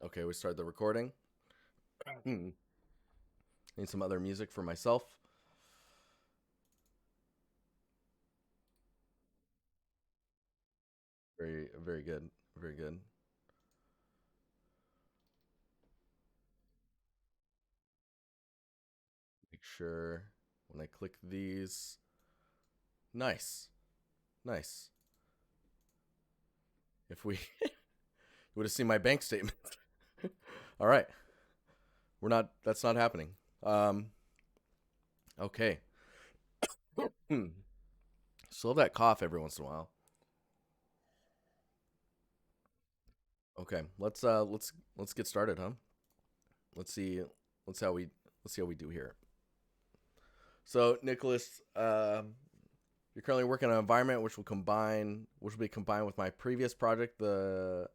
Okay, we start the recording. Need some other music for myself. Very, very good. Very good. Make sure when I click these. Nice. Nice. If we would have seen my bank statement. All right. We're not, that's not happening. Okay. Still have that cough every once in a while. Okay. Let's get started, huh? Let's see let's how we let's see how we do here. So, Nicholas, you're currently working on an environment which will be combined with my previous project, the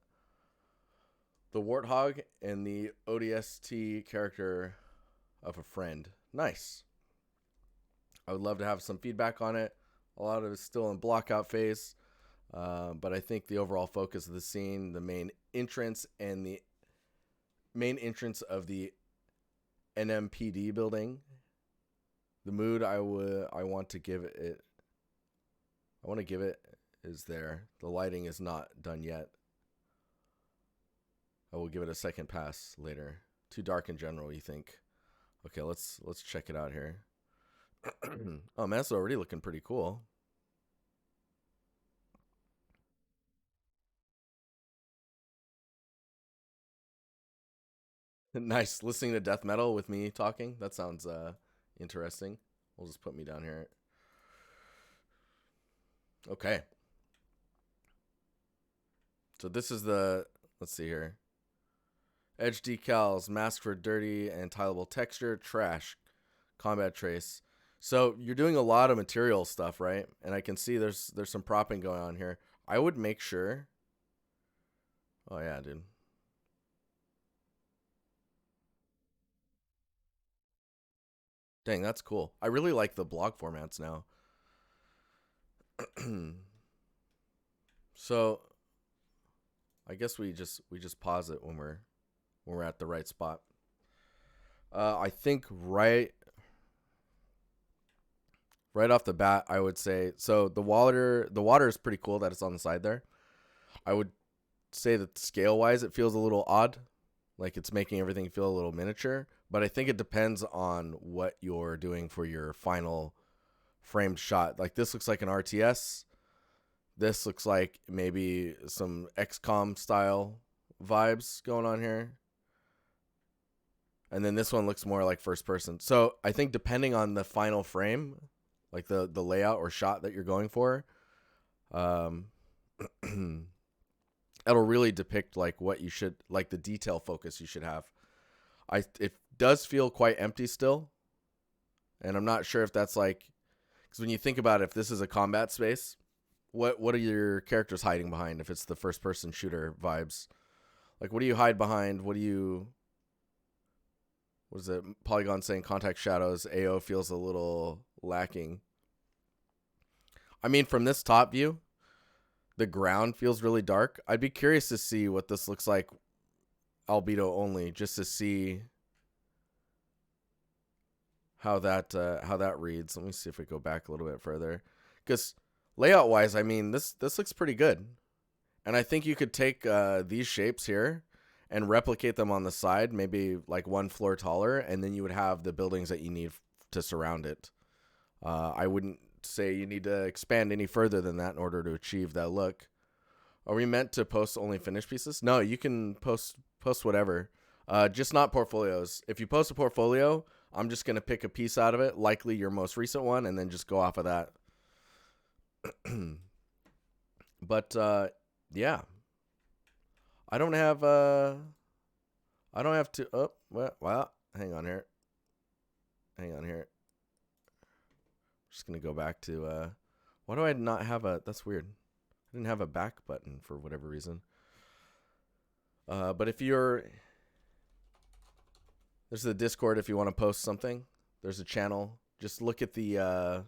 warthog and the ODST character of a friend. Nice. I would love to have some feedback on it. A lot of it's still in blockout phase, but I think the overall focus of the scene, the main entrance of the NMPD building, the mood I want to give it I want to give it is there. The lighting is not done yet. I will give it a second pass later. Too dark in general, you think? Okay, let's check it out here. Oh man, it's already looking pretty cool. Nice. Listening to death metal with me talking. That sounds interesting. We'll just put me down here. Okay. So this is the let's see here. Edge decals, mask for dirty and tileable texture, trash, combat trace. So you're doing a lot of material stuff, right? And I can see there's some propping going on here. I would make sure. Oh yeah, dude. Dang, that's cool. I really like the blog formats now. So I guess we just pause it when we're at the right spot. I think right off the bat, I would say so. The water is pretty cool that it's on the side there. I would say that scale wise, it feels a little odd, like it's making everything feel a little miniature. But I think it depends on what you're doing for your final framed shot. Like this looks like an RTS. This looks like maybe some XCOM style vibes going on here. And then this one looks more like first person. So I think depending on the final frame, like the layout or shot that you're going for, um, it'll really depict like what you should like the detail focus you should have. It does feel quite empty still, and I'm not sure if that's like because when you think about it, if this is a combat space, what are your characters hiding behind? If it's the first person shooter vibes, like what do you hide behind? What is it? Polygon saying contact shadows. AO feels a little lacking. I mean, from this top view, the ground feels really dark. I'd be curious to see what this looks like, albedo only, just to see how that reads. Let me see if we go back a little bit further, because layout wise, I mean this looks pretty good, and I think you could take these shapes here and replicate them on the side, maybe like one floor taller, and then you would have the buildings that you need to surround it. I wouldn't say you need to expand any further than that in order to achieve that look. Are we meant to post only finished pieces? No, you can post whatever. Just not portfolios. If you post a portfolio, I'm just gonna pick a piece out of it, likely your most recent one, and then just go off of that. But yeah, I don't have I don't have to. Oh, well, hang on here. Hang on here. Just gonna go back to. Why do I not have a? That's weird. I didn't have a back button for whatever reason. But if you're there's the Discord if you want to post something. There's a channel. Just look at the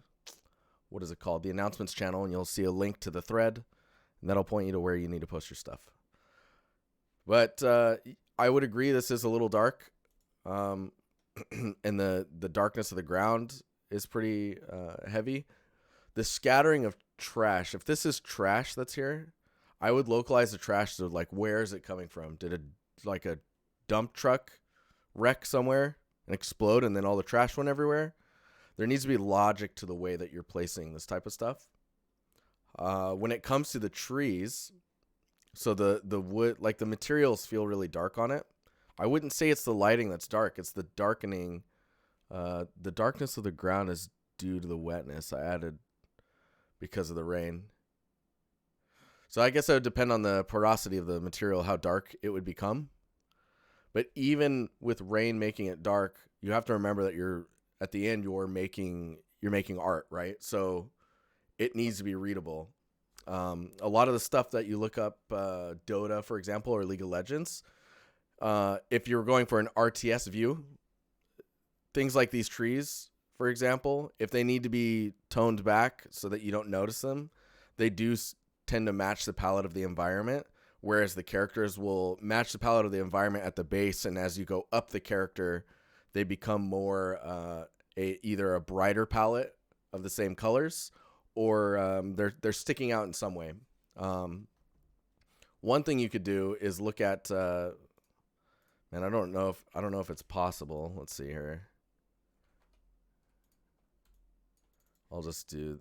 what is it called? The announcements channel, and you'll see a link to the thread, and that'll point you to where you need to post your stuff. But I would agree this is a little dark. And the darkness of the ground is pretty heavy. The scattering of trash, if this is trash that's here, I would localize the trash to like, where is it coming from? Did a dump truck wreck somewhere and explode and then all the trash went everywhere? There needs to be logic to the way that you're placing this type of stuff. When it comes to the trees, so the wood, like the materials feel really dark on it. I wouldn't say it's the lighting that's dark. It's the darkening. The darkness of the ground is due to the wetness I added because of the rain. So I guess it would depend on the porosity of the material, how dark it would become. But even with rain making it dark, you have to remember that at the end you're making art, right? So it needs to be readable. A lot of the stuff that you look up, Dota, for example, or League of Legends, if you're going for an RTS view, things like these trees, for example, if they need to be toned back so that you don't notice them, they do tend to match the palette of the environment, whereas the characters will match the palette of the environment at the base, and as you go up the character, they become more either a brighter palette of the same colors, or they're sticking out in some way. One thing you could do is look at, and I don't know if it's possible. Let's see here. I'll just do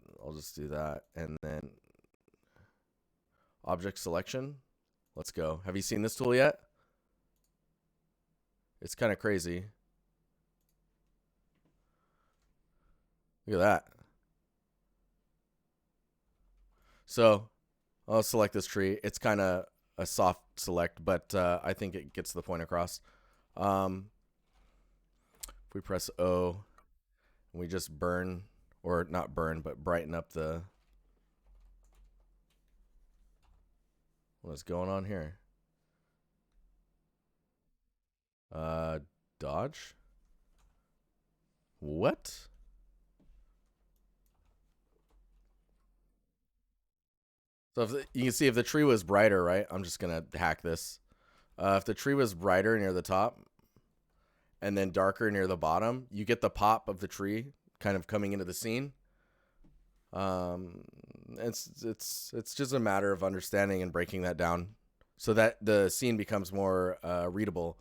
that, and then object selection. Let's go. Have you seen this tool yet? It's kind of crazy. Look at that. So I'll select this tree. It's kind of a soft select, but I think it gets the point across. If we press O, we just burn, or not burn, but brighten up the... What is going on here? Dodge? What? So you can see if the tree was brighter, right? I'm just going to hack this. If the tree was brighter near the top and then darker near the bottom, you get the pop of the tree kind of coming into the scene. It's just a matter of understanding and breaking that down so that the scene becomes more readable.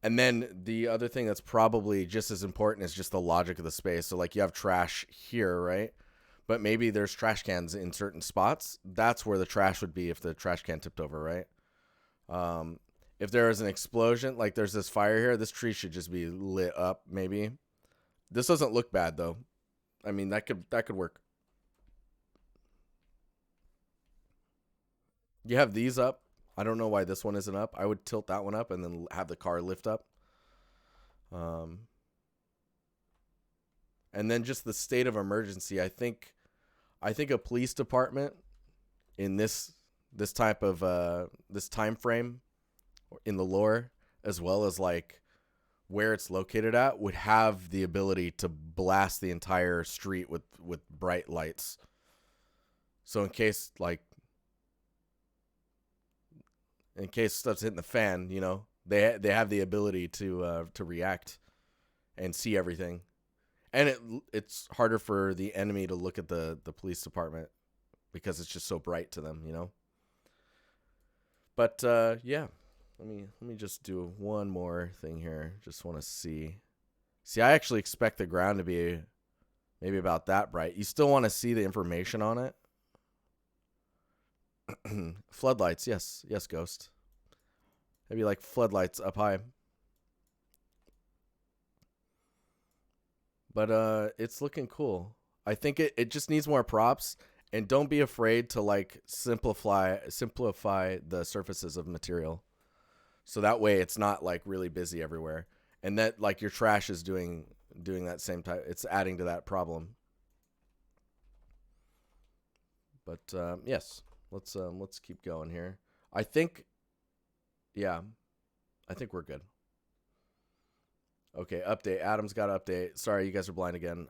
And then the other thing that's probably just as important is just the logic of the space. So like you have trash here, right? But maybe there's trash cans in certain spots. That's where the trash would be if the trash can tipped over, right? If there is an explosion, like there's this fire here, this tree should just be lit up maybe. This doesn't look bad though. I mean, that could work. You have these up. I don't know why this one isn't up. I would tilt that one up and then have the car lift up. And then just the state of emergency. I think a police department in this type of this time frame in the lore, as well as like where it's located at, would have the ability to blast the entire street with bright lights. So in case stuff's hitting the fan, you know, they have the ability to react and see everything. And it's harder for the enemy to look at the police department because it's just so bright to them, you know. But yeah, let me just do one more thing here. Just want to see. I actually expect the ground to be maybe about that bright. You still want to see the information on it. Floodlights, yes, Ghost. Maybe like floodlights up high. But it's looking cool. I think it just needs more props, and don't be afraid to like simplify the surfaces of material. So that way it's not like really busy everywhere. And that like your trash is doing that same type. It's adding to that problem. But yes, let's keep going here. I think we're good. Okay, update. Adam's got to update. Sorry, you guys are blind again.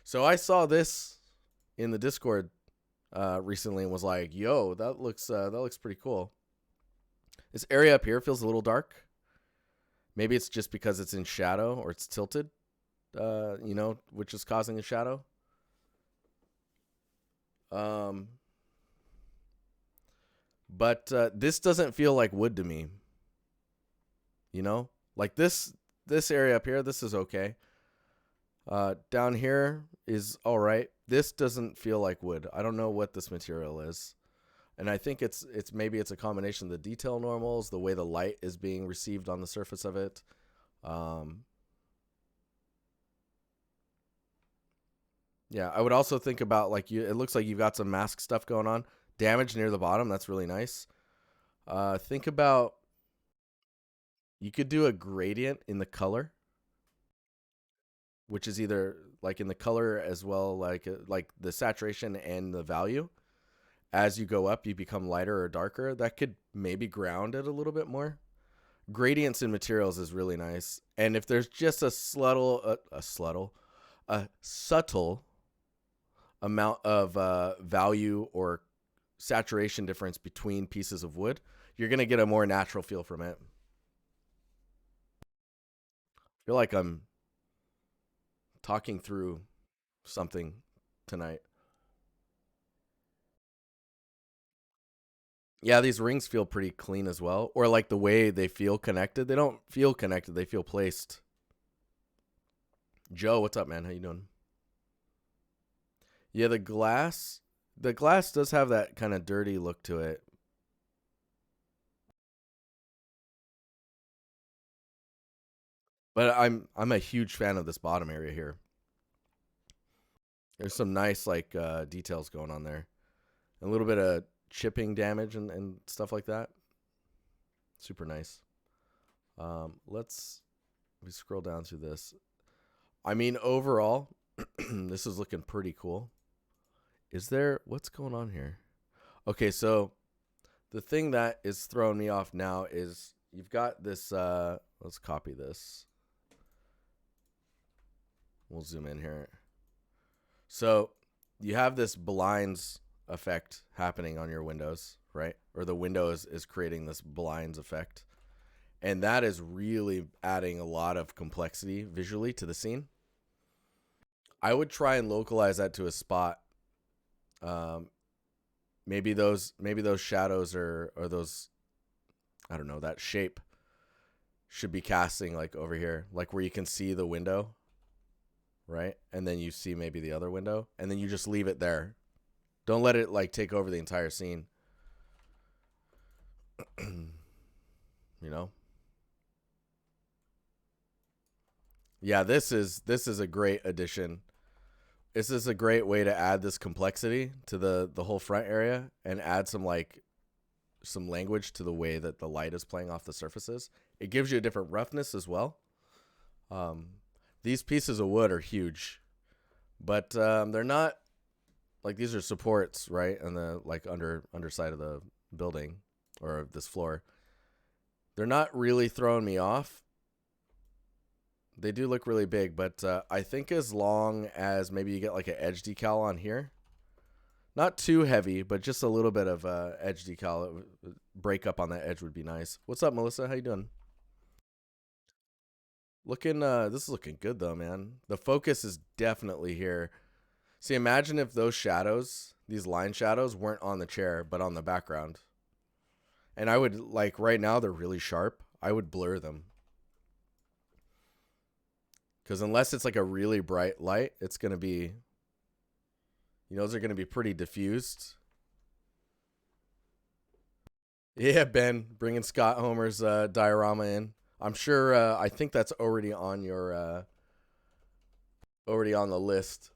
So I saw this in the Discord recently and was like, "Yo, that looks pretty cool." This area up here feels a little dark. Maybe it's just because it's in shadow or it's tilted, which is causing the shadow. But this doesn't feel like wood to me. Like this area up here, this is okay. Down here is all right. This doesn't feel like wood. I don't know what this material is. And I think it's maybe it's a combination of the detail normals, the way the light is being received on the surface of it. Yeah, I would also think about it looks like you've got some mask stuff going on. Damage near the bottom, that's really nice. Think about, you could do a gradient in the color, which is either like in the color as well, like the saturation and the value. As you go up, you become lighter or darker. That could maybe ground it a little bit more. Gradients in materials is really nice. And if there's just a subtle amount of value or saturation difference between pieces of wood, you're going to get a more natural feel from it. I feel like I'm talking through something tonight. Yeah, these rings feel pretty clean as well. Or like the way they feel connected. They don't feel connected. They feel placed. Joe, what's up, man? How you doing? Yeah, the glass does have that kind of dirty look to it. But I'm a huge fan of this bottom area here. There's some nice details going on there. A little bit of chipping damage and stuff like that. Super nice. We scroll down through this. I mean, overall, this is looking pretty cool. What's going on here? Okay, so the thing that is throwing me off now is you've got this, let's copy this. We'll zoom in here. So you have this blinds effect happening on your windows, right? Or the window is creating this blinds effect. And that is really adding a lot of complexity visually to the scene. I would try and localize that to a spot. Maybe those shadows or those, I don't know, that shape should be casting like over here, like where you can see the window, right? And then you see maybe the other window, and then you just leave it there. Don't let it take over the entire scene. Yeah, this is a great addition. This is a great way to add this complexity to the whole front area and add some language to the way that the light is playing off the surfaces. It gives you a different roughness as well. These pieces of wood are huge, but they're not these are supports, right? On the underside of the building or of this floor. They're not really throwing me off. They do look really big, but I think as long as maybe you get an edge decal on here, not too heavy, but just a little bit of edge decal, break up on that edge would be nice. What's up, Melissa? How you doing? This is looking good though, man. The focus is definitely here. See, imagine if those shadows, these line shadows, weren't on the chair, but on the background. And I would, right now, they're really sharp. I would blur them. Because unless it's a really bright light, it's going to be, those are going to be pretty diffused. Yeah, Ben, bringing Scott Homer's diorama in. I'm sure, I think that's already on your, already on the list.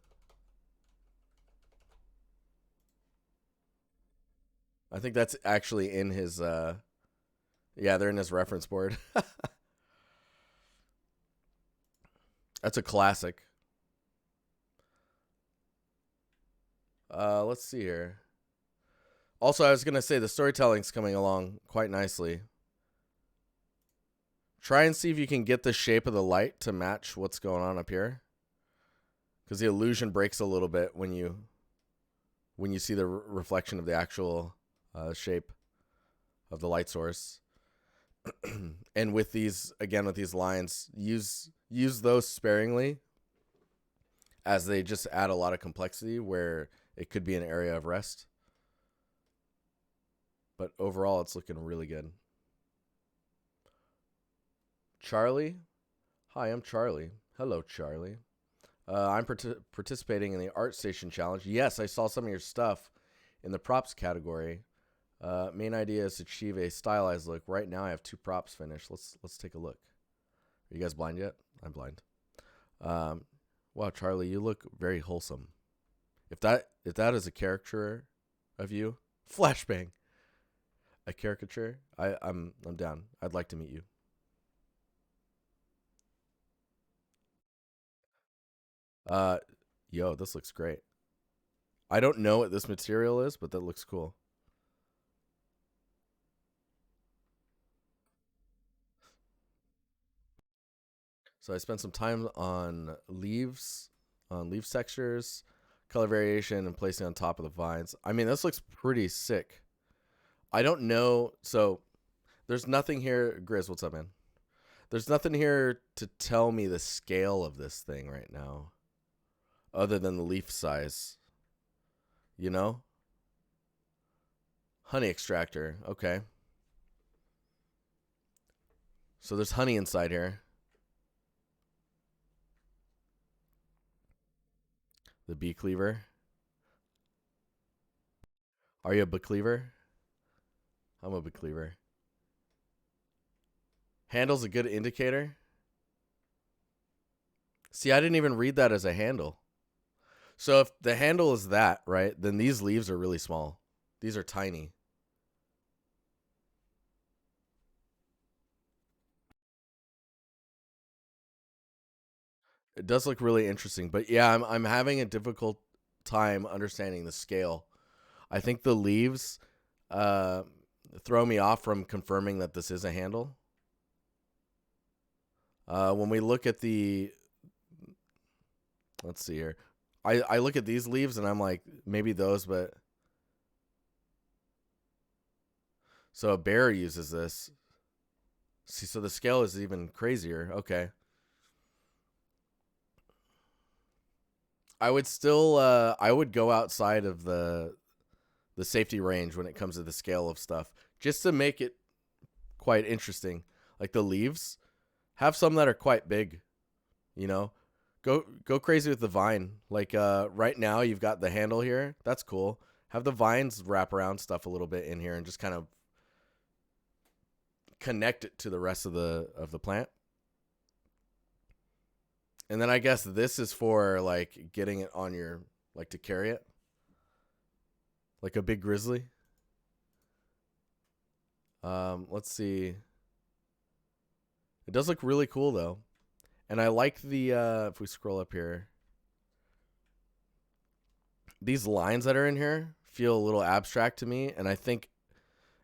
I think that's actually in his, yeah, they're in his reference board. That's a classic. Let's see here. Also, I was going to say the storytelling's coming along quite nicely. Try and see if you can get the shape of the light to match what's going on up here. Because the illusion breaks a little bit when you see the reflection of the actual shape of the light source. And with these, again, with these lines, use those sparingly, as they just add a lot of complexity where it could be an area of rest. But overall, it's looking really good. Charlie. Hi, I'm Charlie. Hello, Charlie. I'm participating in the Art Station Challenge. Yes, I saw some of your stuff in the props category. Main idea is to achieve a stylized look. Right now, I have 2 props finished. Let's take a look. Are you guys blind yet? I'm blind. Wow, Charlie, you look very wholesome. If that is a caricature of you, flashbang. A caricature, I'm down. I'd like to meet you. Uh, yo, this looks great. I don't know what this material is, but that looks cool. So I spent some time on leaves textures, color variation, and placing on top of the vines. I mean, this looks pretty sick. I don't know. So there's nothing here. Grizz, what's up, man? There's nothing here to tell me the scale of this thing right now, other than the leaf size. You know? Honey extractor. Okay. So there's honey inside here. The bee cleaver. Are you a bee cleaver? I'm a bee cleaver. Handle's a good indicator. See, I didn't even read that as a handle. So if the handle is that, right, then these leaves are really small. These are tiny. It does look really interesting, but yeah, I'm having a difficult time understanding the scale. I think the leaves uh, throw me off from confirming that this is a handle. When we look at the, let's see here, I look at these leaves and I'm like, maybe those, but so a bear uses this. See, so the scale is even crazier. Okay. I would still I would go outside of the safety range when it comes to the scale of stuff, just to make it quite interesting. Like the leaves, have some that are quite big, you know. Go crazy with the vine. Like right now you've got the handle here. That's cool. Have the vines wrap around stuff a little bit in here and just kind of connect it to the rest of the plant. And then I guess this is for like getting it on your, like, to carry it. Like a big grizzly. Let's see. It does look really cool though. And I like the if we scroll up here, these lines that are in here feel a little abstract to me, and I think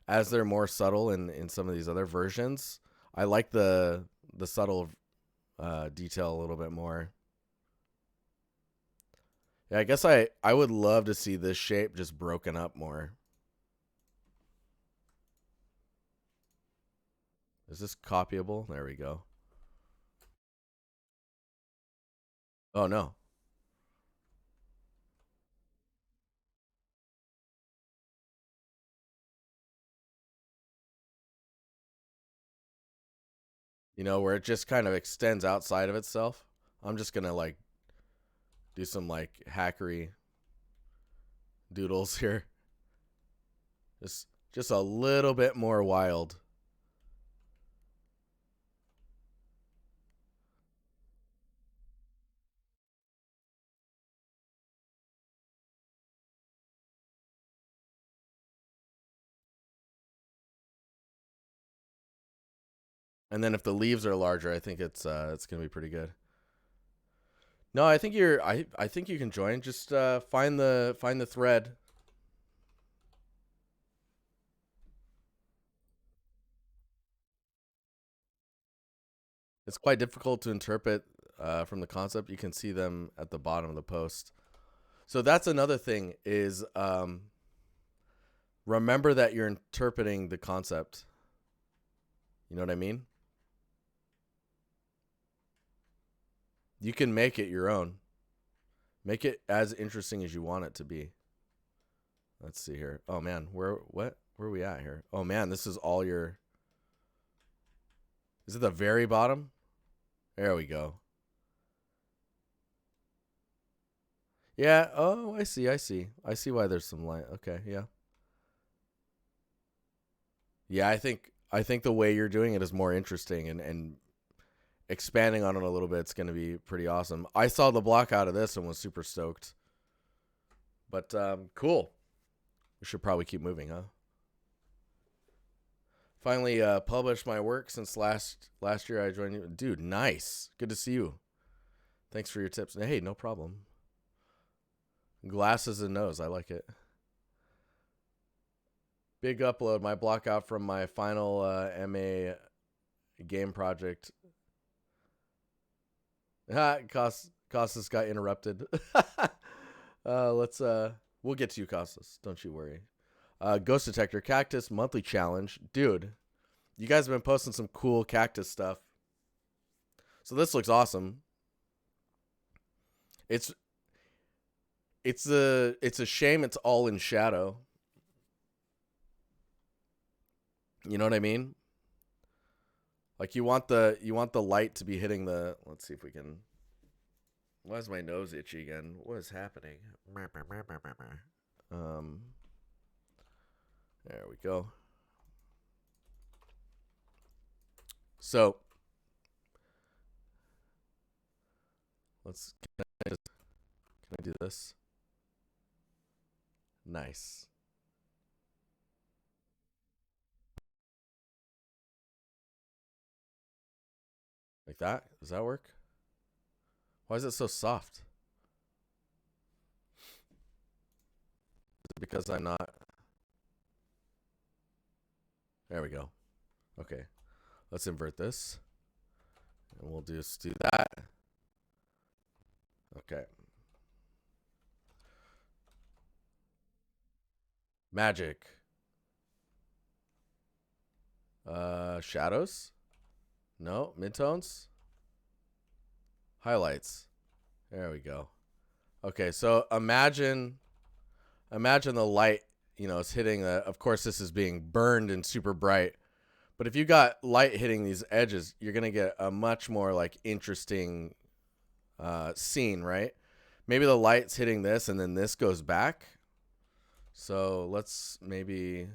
as they're more subtle in some of these other versions, I like the subtle detail a little bit more. Yeah, I guess I would love to see this shape just broken up more. Is this copyable? There we go. Oh no. You know, where it just kind of extends outside of itself. I'm just gonna like do some like hackery doodles here. Just a little bit more wild. And then if the leaves are larger, I think it's gonna be pretty good. No, I think I think you can join. Just find the thread. It's quite difficult to interpret from the concept. You can see them at the bottom of the post. So that's another thing is remember that you're interpreting the concept. You know what I mean? You can make it your own. Make it as interesting as you want it to be. Let's see here. Oh man, where are we at here? Oh man, this is all your. Is it the very bottom? There we go. Yeah. Oh, I see. I see. I see why there's some light. Okay. Yeah. Yeah. I think the way you're doing it is more interesting, and expanding on it a little bit, it's going to be pretty awesome. I saw the block out of this and was super stoked. But cool. We should probably keep moving, huh? Finally published my work since last year I joined you. Dude, nice. Good to see you. Thanks for your tips. Hey, no problem. Glasses and nose. I like it. Big upload. My block out from my final MA game project. Costas got interrupted. We'll get to you, Costas. Don't you worry. Ghost Detector Cactus monthly challenge. Dude, you guys have been posting some cool cactus stuff. So this looks awesome. It's a shame it's all in shadow. You know what I mean? Like you want the light to be hitting the. Let's see if we can. Why is my nose itchy again? What is happening? There we go. So let's. Can I do this? Nice. Like that? Does that work? Why is it so soft? Is it because I'm not? There we go. Okay. Let's invert this. And we'll just do that. Okay. Magic. Shadows? No. Midtones? Highlights. There we go. Okay, so imagine the light, it's hitting of course this is being burned and super bright. But if you got light hitting these edges, you're going to get a much more like interesting scene, right? Maybe the light's hitting this and then this goes back. So let's maybe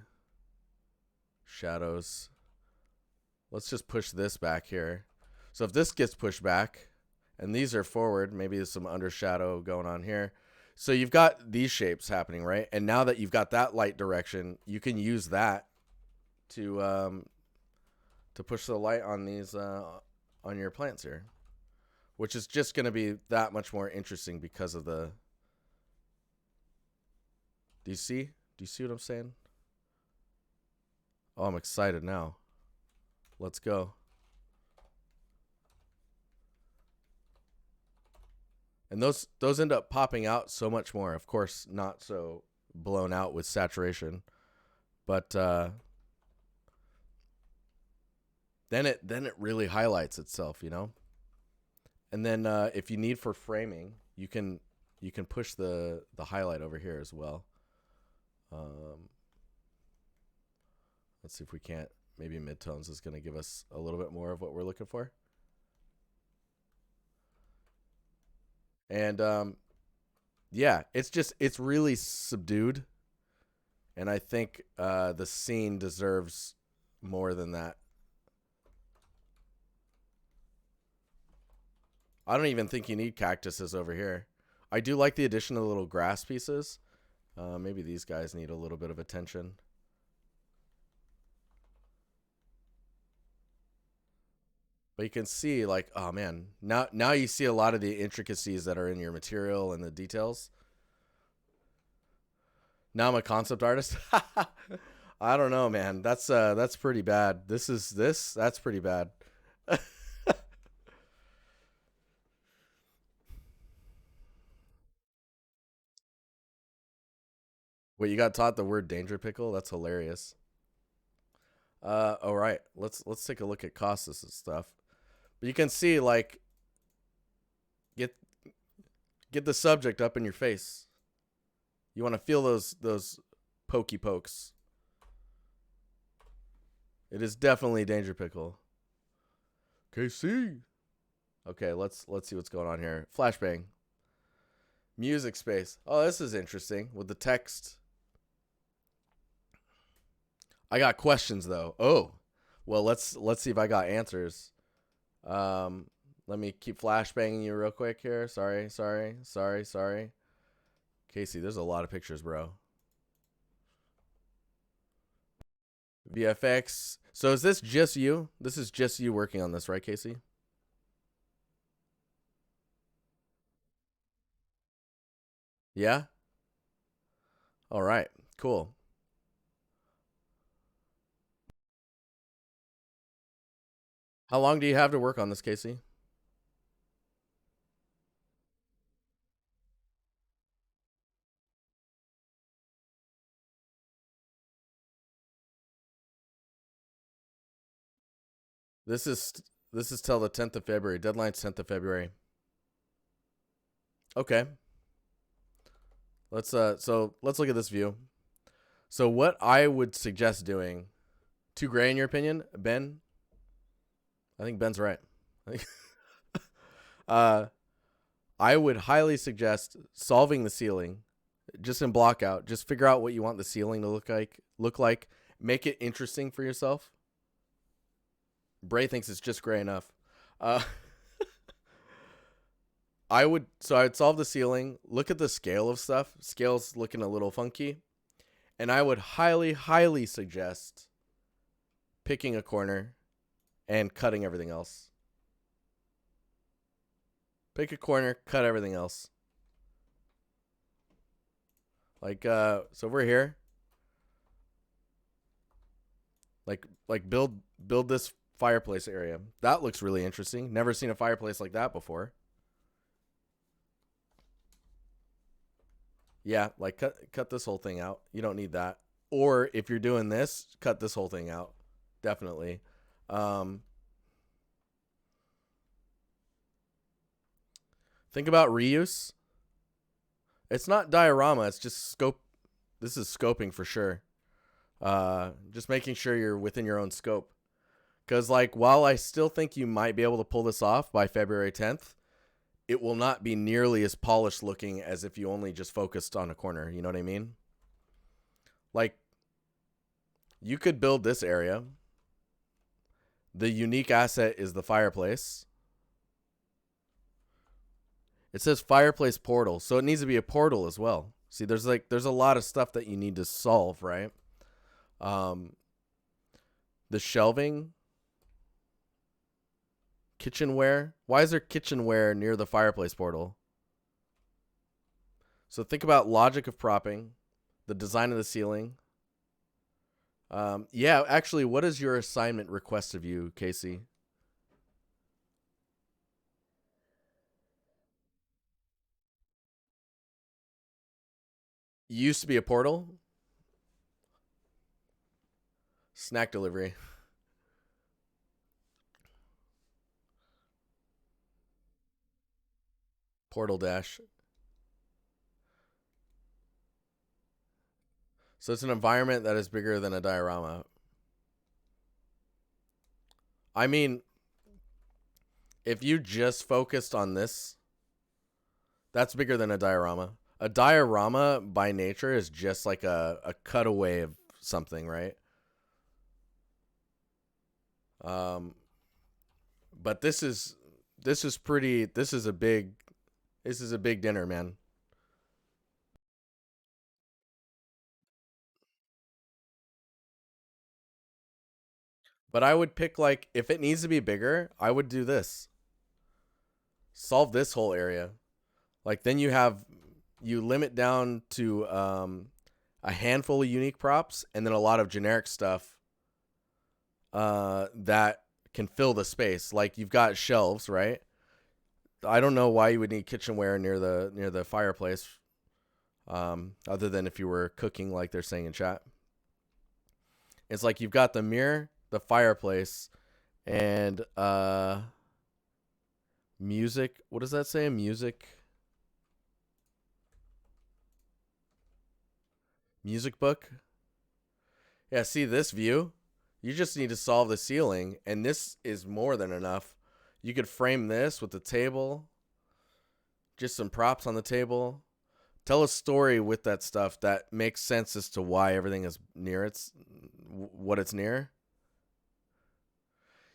shadows. Let's just push this back here. So if this gets pushed back and these are forward, maybe there's some undershadow going on here. So you've got these shapes happening, right? And now that you've got that light direction, you can use that to push the light on these on your plants here, which is just going to be that much more interesting because of the. Do you see? Do you see what I'm saying? Oh, I'm excited now. Let's go. And those end up popping out so much more. Of course, not so blown out with saturation, but then it really highlights itself, And then if you need for framing, you can push the highlight over here as well. Let's see if we can't. Maybe midtones is going to give us a little bit more of what we're looking for. And yeah, it's really subdued, and I think the scene deserves more than that. I don't even think you need cactuses over here. I do like the addition of the little grass pieces. Maybe these guys need a little bit of attention. But you can see, like, oh man, now you see a lot of the intricacies that are in your material and the details. Now I'm a concept artist. I don't know, man. That's pretty bad. That's pretty bad. Wait, you got taught the word danger pickle? That's hilarious. All right. Let's take a look at costs and stuff. But you can see, like, get the subject up in your face. You want to feel those pokey pokes. It is definitely Danger Pickle. KC. Okay, let's see what's going on here. Flashbang. Music space. Oh, this is interesting with the text. I got questions though. Oh, well, let's see if I got answers. Let me keep flashbanging you real quick here. Sorry. Casey, there's a lot of pictures, bro. VFX. So is this just you? This is just you working on this, right, Casey? Yeah? All right. Cool. How long do you have to work on this, Casey? This is till the 10th of February. Deadline's 10th of February. Okay. Let's let's look at this view. So what I would suggest doing, too gray in your opinion, Ben? I think Ben's right. I think I would highly suggest solving the ceiling just in block out. Just figure out what you want the ceiling to look like. Make it interesting for yourself. Bray thinks it's just gray enough. I'd solve the ceiling, look at the scale of stuff. Scale's looking a little funky. And I would highly suggest picking a corner and cutting everything else. Pick a corner, cut everything else. Like, so we're here. Like build this fireplace area. That looks really interesting. Never seen a fireplace like that before. Yeah, like cut this whole thing out. You don't need that. Or if you're doing this, cut this whole thing out. Definitely. Think about reuse. It's not diorama, it's just scope. This is scoping for sure. Just making sure you're within your own scope. Because, like, while I still think you might be able to pull this off by February 10th, it will not be nearly as polished looking as if you only just focused on a corner. You know what I mean? Like, you could build this area. The unique asset is the fireplace. It says fireplace portal, so it needs to be a portal as well. See, there's a lot of stuff that you need to solve, right? The shelving, kitchenware. Why is there kitchenware near the fireplace portal? So think about logic of propping, the design of the ceiling. Yeah, actually, what is your assignment request of you, Casey? Used to be a portal. Snack delivery. Portal dash. So it's an environment that is bigger than a diorama. I mean, if you just focused on this, that's bigger than a diorama. A diorama by nature is just like a cutaway of something, right? But this is a big dinner, man. But I would pick, like, if it needs to be bigger, I would do this. Solve this whole area. Like, then you limit down to a handful of unique props and then a lot of generic stuff that can fill the space. Like, you've got shelves, right? I don't know why you would need kitchenware near the fireplace, other than if you were cooking, like they're saying in chat. It's like you've got the mirror, the fireplace, and music. What does that say? Music book. Yeah, see this view? You just need to solve the ceiling, and this is more than enough. You could frame this with the table, just some props on the table. Tell a story with that stuff that makes sense as to why everything is near what it's near.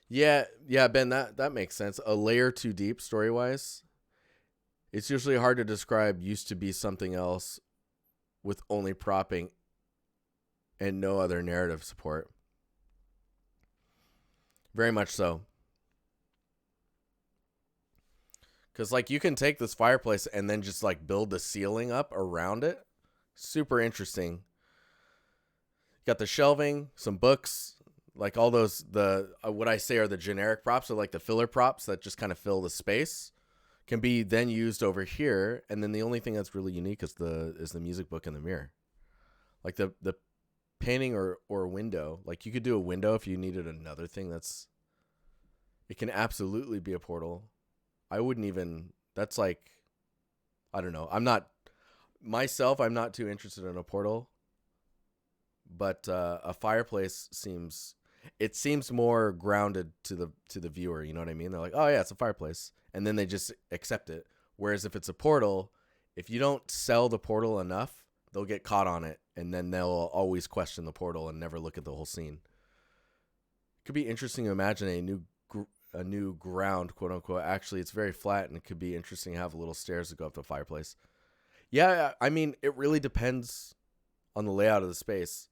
Yeah, Ben, that makes sense. A layer too deep story-wise. It's usually hard to describe used to be something else with only propping and no other narrative support. Very much so. Because, like, you can take this fireplace and then just, like, build the ceiling up around it. Super interesting. Got the shelving, some books, like all those, what I say are the generic props, or like the filler props that just kind of fill the space, can be then used over here. And then the only thing that's really unique is the music book and the mirror. Like the painting or window. Like you could do a window if you needed another thing it can absolutely be a portal. I wouldn't even, that's like, I don't know. I'm not too interested in a portal, but a fireplace seems more grounded to the viewer. You know what I mean? They're like, oh yeah, it's a fireplace. And then they just accept it. Whereas if it's a portal, if you don't sell the portal enough, they'll get caught on it. And then they'll always question the portal and never look at the whole scene. It could be interesting to imagine a new ground, quote unquote. Actually, it's very flat, and it could be interesting to have little stairs that go up to a fireplace. Yeah, I mean, it really depends on the layout of the space.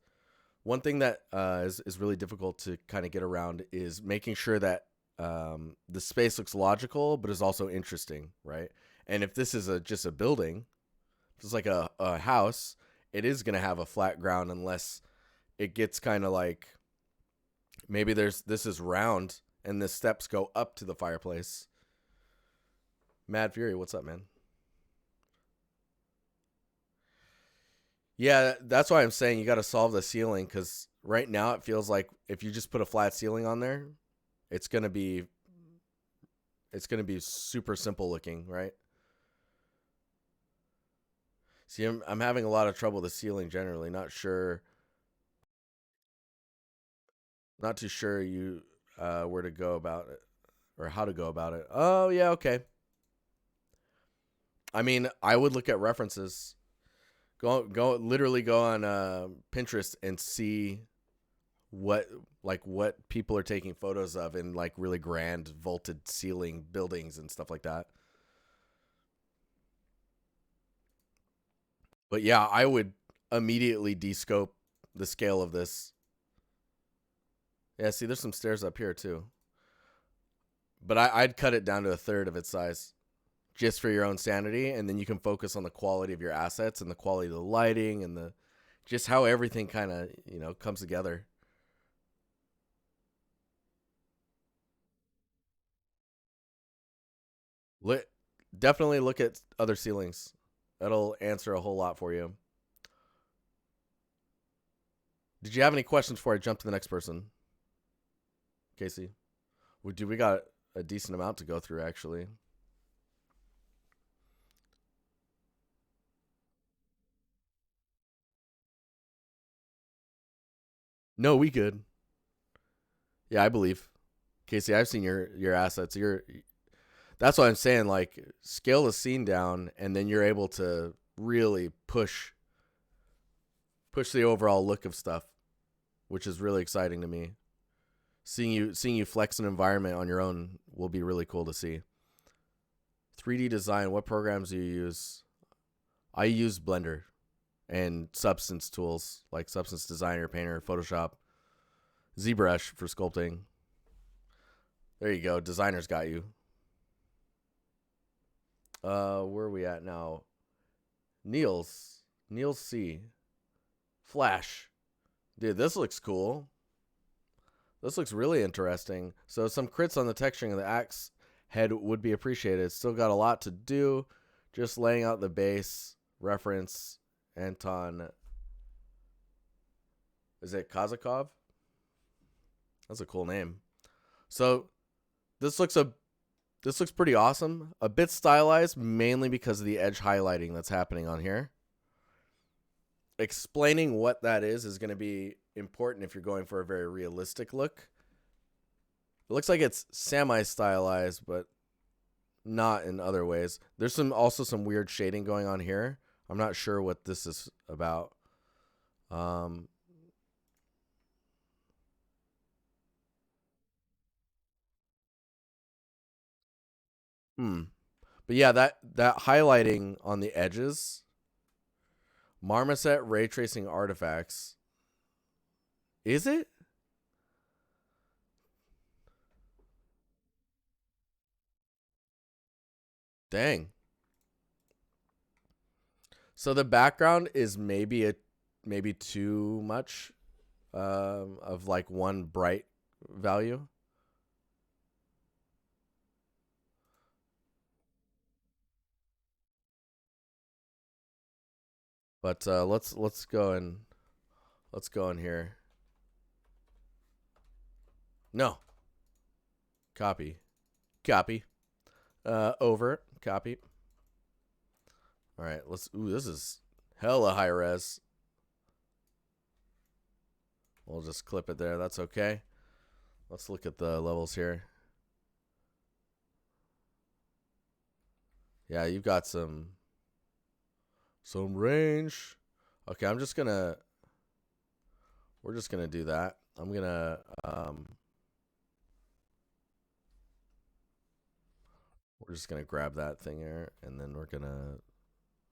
One thing that is really difficult to kind of get around is making sure that the space looks logical, but is also interesting, right? And if this is just a building, if it's like a house, it is going to have a flat ground unless it gets kind of like, maybe this is round and the steps go up to the fireplace. Mad Fury, what's up, man? Yeah, that's why I'm saying you got to solve the ceiling, because right now it feels like if you just put a flat ceiling on there, it's gonna be super simple looking, right? See, I'm having a lot of trouble with the ceiling generally. Not too sure you where to go about it or how to go about it. Oh yeah, okay. I mean, I would look at references. Literally go on Pinterest and see what people are taking photos of in like really grand vaulted ceiling buildings and stuff like that. But yeah, I would immediately descope the scale of this. Yeah, see, there's some stairs up here too. But I'd cut it down to a third of its size, just for your own sanity, and then you can focus on the quality of your assets and the quality of the lighting and just how everything kind of, comes together. Definitely look at other ceilings. That'll answer a whole lot for you. Did you have any questions before I jump to the next person? Casey? We got a decent amount to go through, actually. No, we good. Yeah, I believe. Casey, I've seen your assets. That's what I'm saying. Like, scale the scene down, and then you're able to really push the overall look of stuff, which is really exciting to me. Seeing you flex an environment on your own will be really cool to see. 3D design, what programs do you use? I use Blender and Substance tools like Substance Designer, Painter, Photoshop, ZBrush for sculpting. There you go. Designer's got you. Where are we at now? Niels C. Flash. Dude, this looks cool. This looks really interesting. So some crits on the texturing of the axe head would be appreciated. Still got a lot to do. Just laying out the base. Reference Anton. Is it Kazakov? That's a cool name. So this looks pretty awesome. A bit stylized, mainly because of the edge highlighting that's happening on here. Explaining what that is going to be important if you're going for a very realistic look. It looks like it's semi-stylized, but not in other ways. There's also some weird shading going on here. I'm not sure what this is about. But yeah, that highlighting on the edges, marmoset ray tracing artifacts. Is it? Dang. So the background is maybe too much of like one bright value. But let's go in here. No. Copy. Over. Copy. All right, ooh, this is hella high res. We'll just clip it there. That's okay. Let's look at the levels here. Yeah, you've got some range. Okay, we're just gonna do that. I'm gonna we're just gonna grab that thing here, and then we're gonna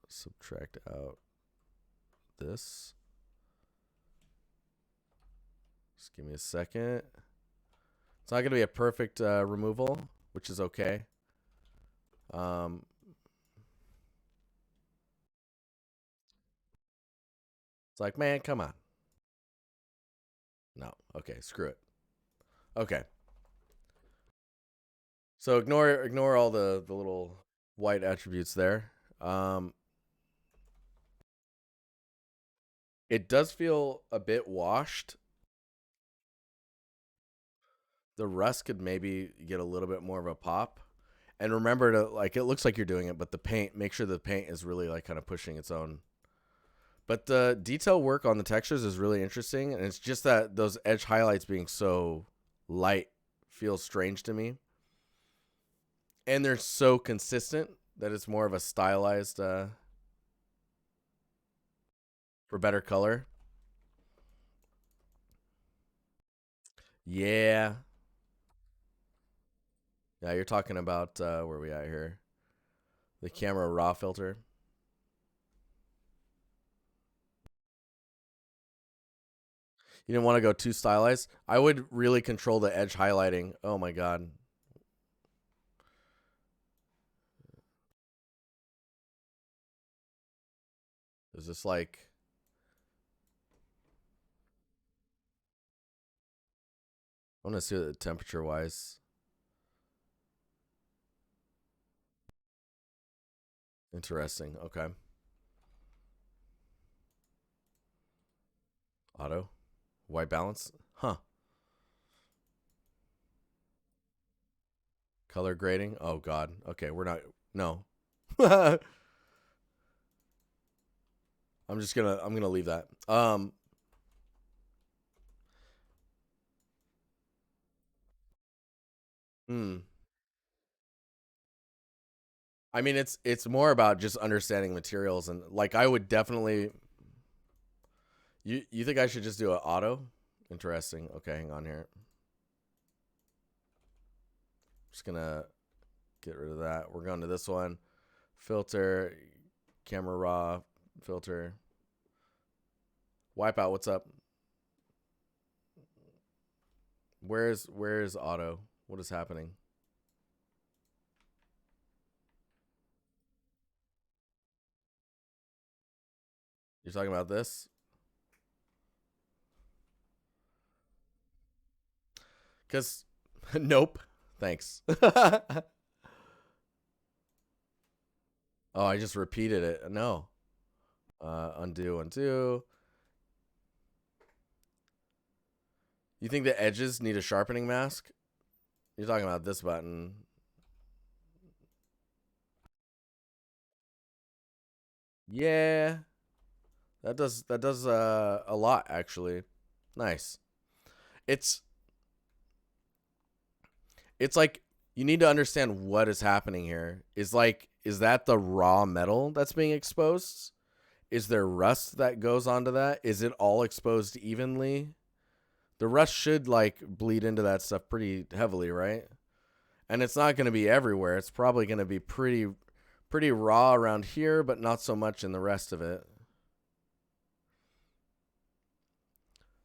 subtract out this. Just give me a second. It's not gonna be a perfect removal, which is okay. It's like, man, come on. No. Okay, screw it. Okay. So ignore all the little white attributes there. It does feel a bit washed. The rust could maybe get a little bit more of a pop. And remember to, like, it looks like you're doing it, but the paint, make sure the paint is really like kind of pushing its own. But the detail work on the textures is really interesting, and it's just that those edge highlights being so light feels strange to me. And they're so consistent that it's more of a stylized for better color. Yeah. Yeah, you're talking about where we at here? The camera raw filter. You didn't want to go too stylized. I would really control the edge highlighting. Oh my god. Is this like I want to see the temperature wise. Interesting. Okay. Auto. White balance. Huh. Color grading. Oh god. Okay, we're not no. I'm gonna leave that. Hmm. I mean it's more about just understanding materials, and like I would definitely you think I should just do an auto? Interesting. Okay, hang on here. Just gonna get rid of that. We're going to this one. Filter, camera raw, filter. Wipeout, what's up? Where's auto? What is happening? You're talking about this? Because, nope. Thanks. Oh, I just repeated it. No. Undo. You think the edges need a sharpening mask? You're talking about this button. Yeah, that does a lot actually. Nice. It's it's like you need to understand what is happening here. Is that the raw metal that's being exposed? Is there rust that goes onto that? Is it all exposed evenly? The rust should like bleed into that stuff pretty heavily, right? And it's not going to be everywhere. It's probably going to be pretty raw around here, but not so much in the rest of it.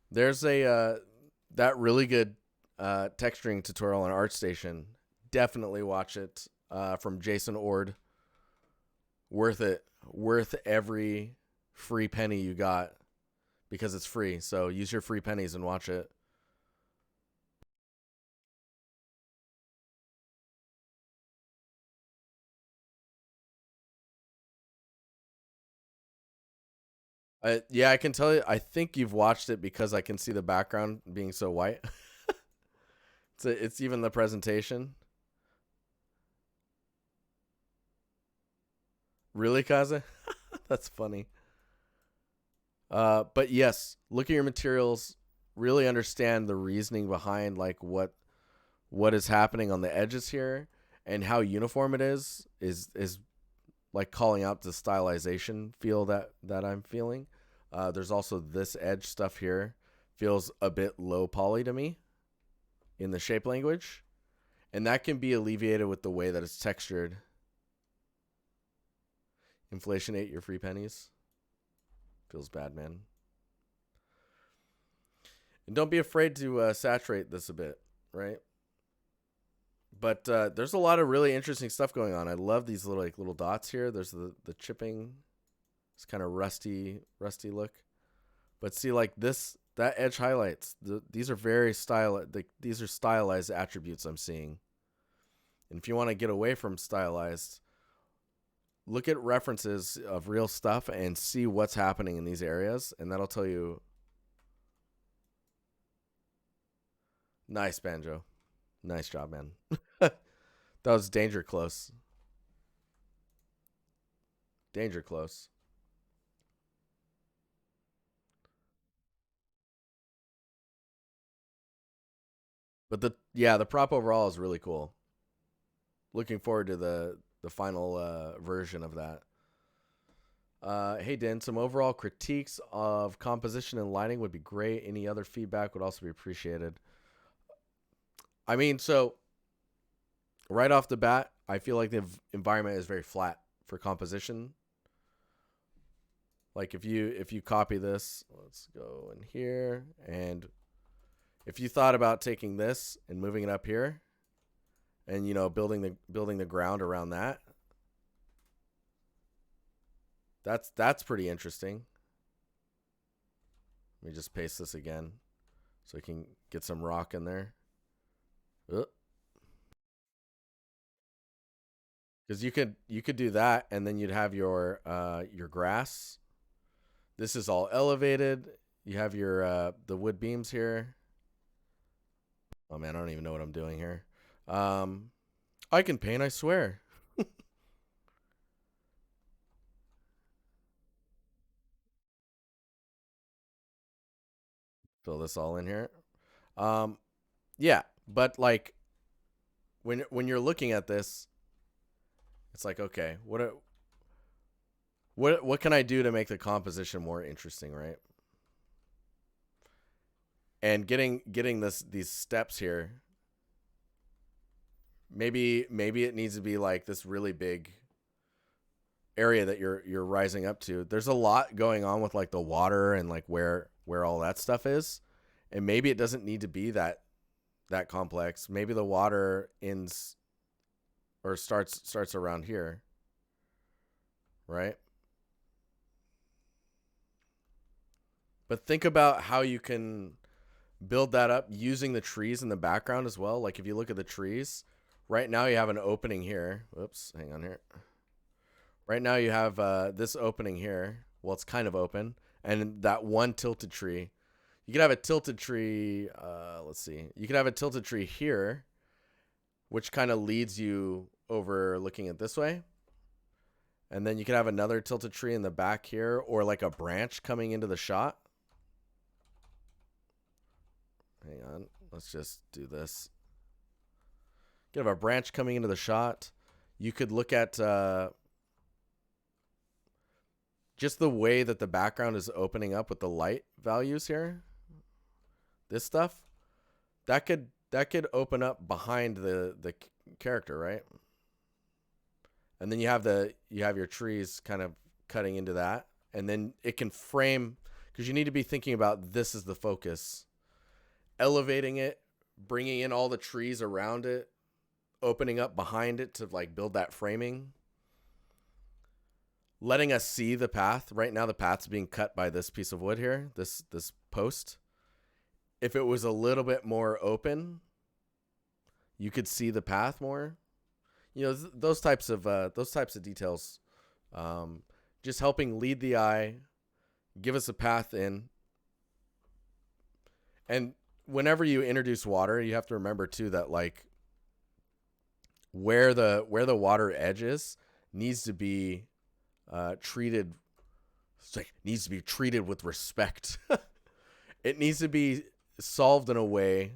There's a that really good texturing tutorial on ArtStation. Definitely watch it from Jason Ord. Worth it. Worth every free penny you got because it's free. So use your free pennies and watch it. Yeah, I can tell you. I think you've watched it because I can see the background being so white. It's even the presentation. Really, Kaze? That's funny. But yes, look at your materials. Really understand the reasoning behind like what is happening on the edges here and how uniform it is like calling out the stylization feel that I'm feeling. There's also this edge stuff here feels a bit low poly to me in the shape language, and that can be alleviated with the way that it's textured. Inflation ate your free pennies. Feels bad, man. And don't be afraid to saturate this a bit, right? But there's a lot of really interesting stuff going on. I love these little dots here. There's the chipping. It's kind of rusty look. But see, like that edge highlights. These are very these are stylized attributes I'm seeing. And if you want to get away from stylized, look at references of real stuff and see what's happening in these areas, and that'll tell you. Nice, Banjo. Nice job, man. That was danger close. Danger close. But the prop overall is really cool. Looking forward to the final version of that. Hey, Dan, some overall critiques of composition and lighting would be great. Any other feedback would also be appreciated. I mean, so right off the bat, I feel like the environment is very flat for composition. Like if you copy this, let's go in here, and if you thought about taking this and moving it up here, and building the ground around that, that's pretty interesting. Let me just paste this again so we can get some rock in there. Because you could do that, and then you'd have your grass. This is all elevated. You have your the wood beams here. Oh man, I don't even know what I'm doing here. I can paint, I swear. Fill this all in here. Um, yeah, but like when you're looking at this, it's like okay, what can I do to make the composition more interesting, right? And getting these steps here, maybe it needs to be like this really big area that you're rising up to. There's a lot going on with like the water and like where all that stuff is, and maybe it doesn't need to be that complex. Maybe the water ends or starts around here, right? But think about how you can build that up using the trees in the background as well. Like if you look at the trees, right now you have an opening here. Whoops, hang on here. Right now you have this opening here. Well, it's kind of open, and that one tilted tree. You could have a tilted tree. Let's see. You could have a tilted tree here, which kind of leads you over looking at this way. And then you could have another tilted tree in the back here, or like a branch coming into the shot. Hang on. Let's just do this. You could have a branch coming into the shot. You could look at just the way that the background is opening up with the light values here. This stuff. That could open up behind the character, right? And then you have your trees kind of cutting into that, and then it can frame, because you need to be thinking about this is the focus, elevating it, bringing in all the trees around it, opening up behind it to like build that framing, letting us see the path. Right now the path's being cut by this piece of wood here, this post. If it was a little bit more open, you could see the path more. You know, those types of details, just helping lead the eye, give us a path in. And whenever you introduce water, you have to remember too that like where the water edge is needs to be treated. Needs to be treated with respect. It needs to be solved in a way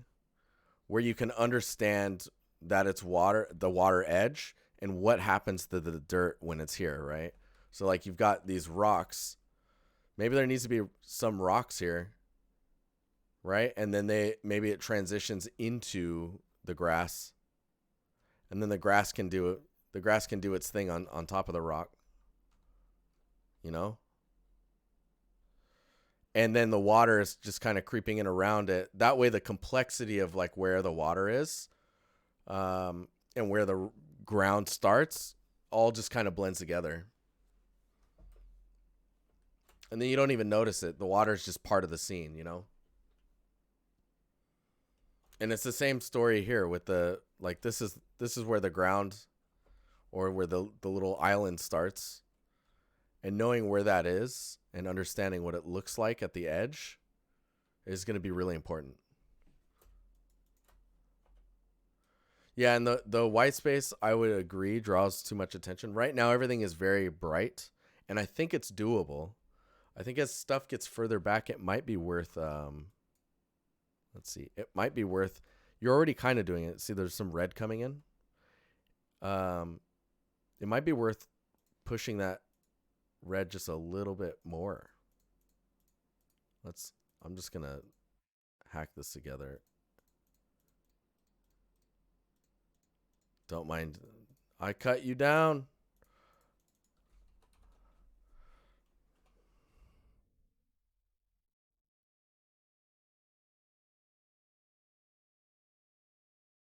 where you can understand that it's water, the water edge, and what happens to the dirt when it's here, right? So like you've got these rocks. Maybe there needs to be some rocks here, right? And then maybe it transitions into the grass. And then the grass can do its thing on top of the rock. You know? And then the water is just kind of creeping in around it. That way the complexity of like where the water is, and where the ground starts, all just kind of blends together. And then you don't even notice it. The water is just part of the scene, you know? And it's the same story here with the, like, this is where the ground, or where the little island starts. And knowing where that is and understanding what it looks like at the edge is going to be really important. Yeah, and the white space, I would agree, draws too much attention. Right now, everything is very bright, and I think it's doable. I think as stuff gets further back, it might be worth, let's see, it might be worth, you're already kind of doing it. See, there's some red coming in. It might be worth pushing that red just a little bit more. I'm just going to hack this together. Don't mind. I cut you down.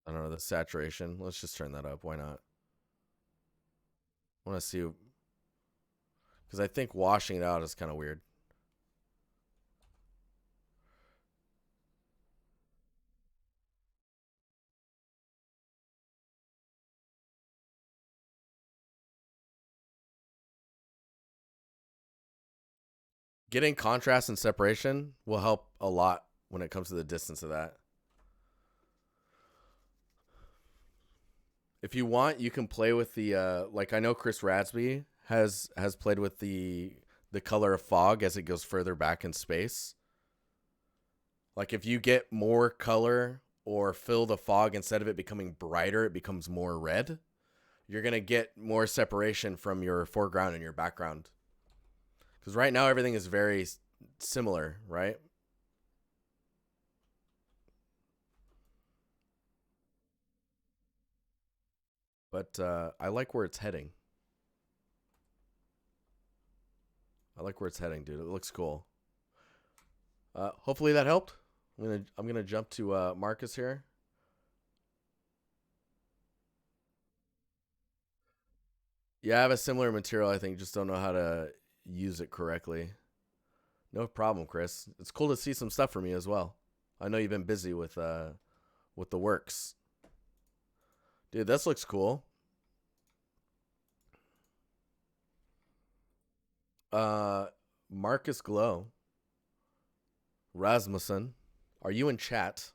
I don't know, the saturation. Let's just turn that up. Why not? I want to see, because I think washing it out is kind of weird. Getting contrast and separation will help a lot when it comes to the distance of that. If you want, you can play with the like, I know Chris Radsby has played with the color of fog as it goes further back in space. Like if you get more color or fill the fog, instead of it becoming brighter, it becomes more red, you're going to get more separation from your foreground and your background. Because right now everything is very similar, right? But I like where it's heading. I like where it's heading, dude. It looks cool. Hopefully that helped. I'm gonna jump to Marcus here. Yeah, I have a similar material. I think just don't know how to use it correctly. No problem, Chris. It's cool to see some stuff from you as well. I know you've been busy with the works, dude. This looks cool. Uh, Marcus Glow. Rasmussen, are you in chat?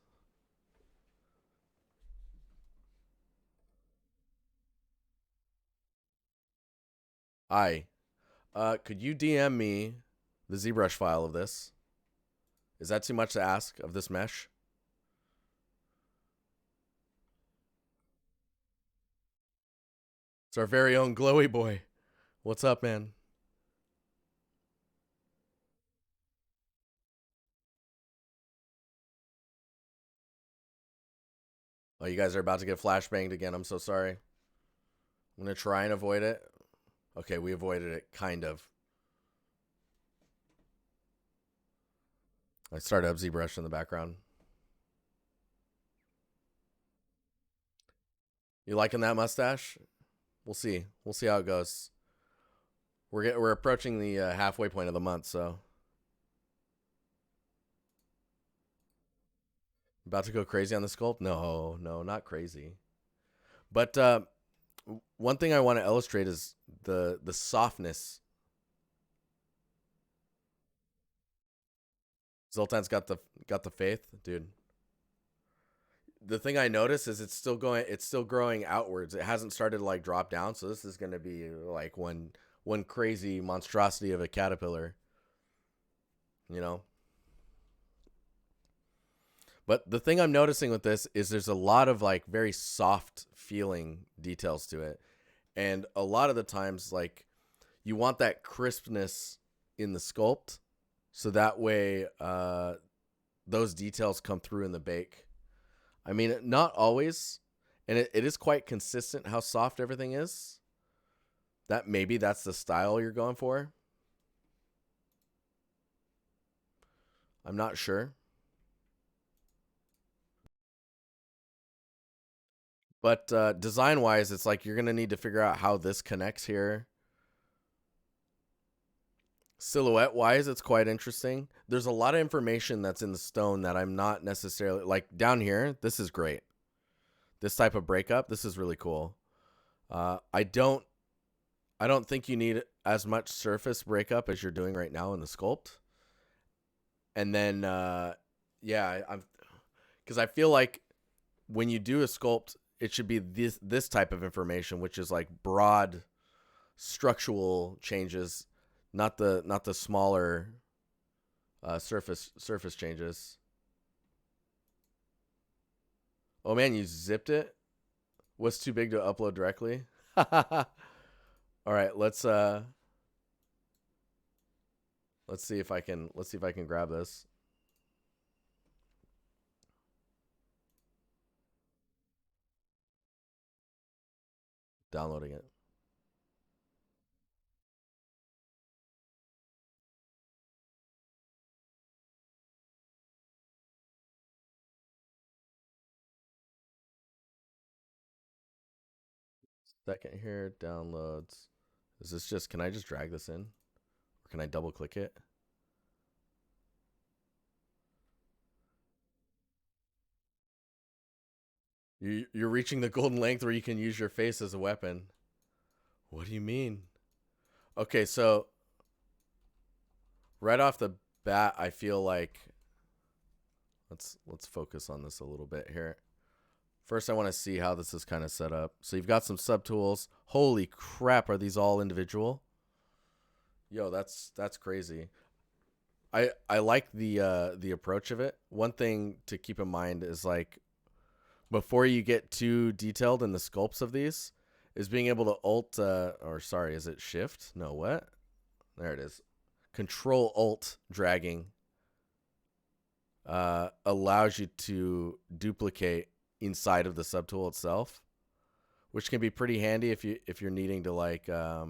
Hi. Could you DM me the ZBrush file of this? Is that too much to ask of this mesh? It's our very own glowy boy. What's up, man? Oh, you guys are about to get flashbanged again. I'm so sorry. I'm going to try and avoid it. Okay, we avoided it, kind of. I started up ZBrush in the background. You liking that mustache? We'll see. We'll see how it goes. We're approaching the halfway point of the month, so about to go crazy on the sculpt? No, not crazy. But one thing I want to illustrate is the softness. Zoltan's got the faith, dude. The thing I notice is it's still growing outwards. It hasn't started to like drop down, so this is going to be like one crazy monstrosity of a caterpillar. You know? But the thing I'm noticing with this is there's a lot of like very soft feeling details to it. And a lot of the times, like, you want that crispness in the sculpt, so that way those details come through in the bake. I mean, not always, and it is quite consistent how soft everything is. Maybe that's the style you're going for. I'm not sure. But design-wise, it's like you're going to need to figure out how this connects here. Silhouette-wise, it's quite interesting. There's a lot of information that's in the stone that I'm not necessarily... Like, down here, this is great. This type of breakup, this is really cool. I don't think you need as much surface breakup as you're doing right now in the sculpt. And then, yeah, because I feel like when you do a sculpt, it should be this type of information, which is like broad structural changes, not the smaller surface changes. Oh man, you zipped it? Was too big to upload directly? All right, let's see if I can grab this. Downloading it. Second here, downloads. Is this just, can I just drag this in? Or can I double click it? You're reaching the golden length where you can use your face as a weapon. What do you mean? Okay, so right off the bat, I feel like let's focus on this a little bit here. First, I want to see how this is kind of set up. So you've got some subtools. Holy crap, are these all individual? Yo, that's crazy. I like the approach of it. One thing to keep in mind is like before you get too detailed in the sculpts of these, is being able to alt or sorry, is it shift? No, what? There it is. Control alt dragging allows you to duplicate inside of the subtool itself, which can be pretty handy if you're needing to like I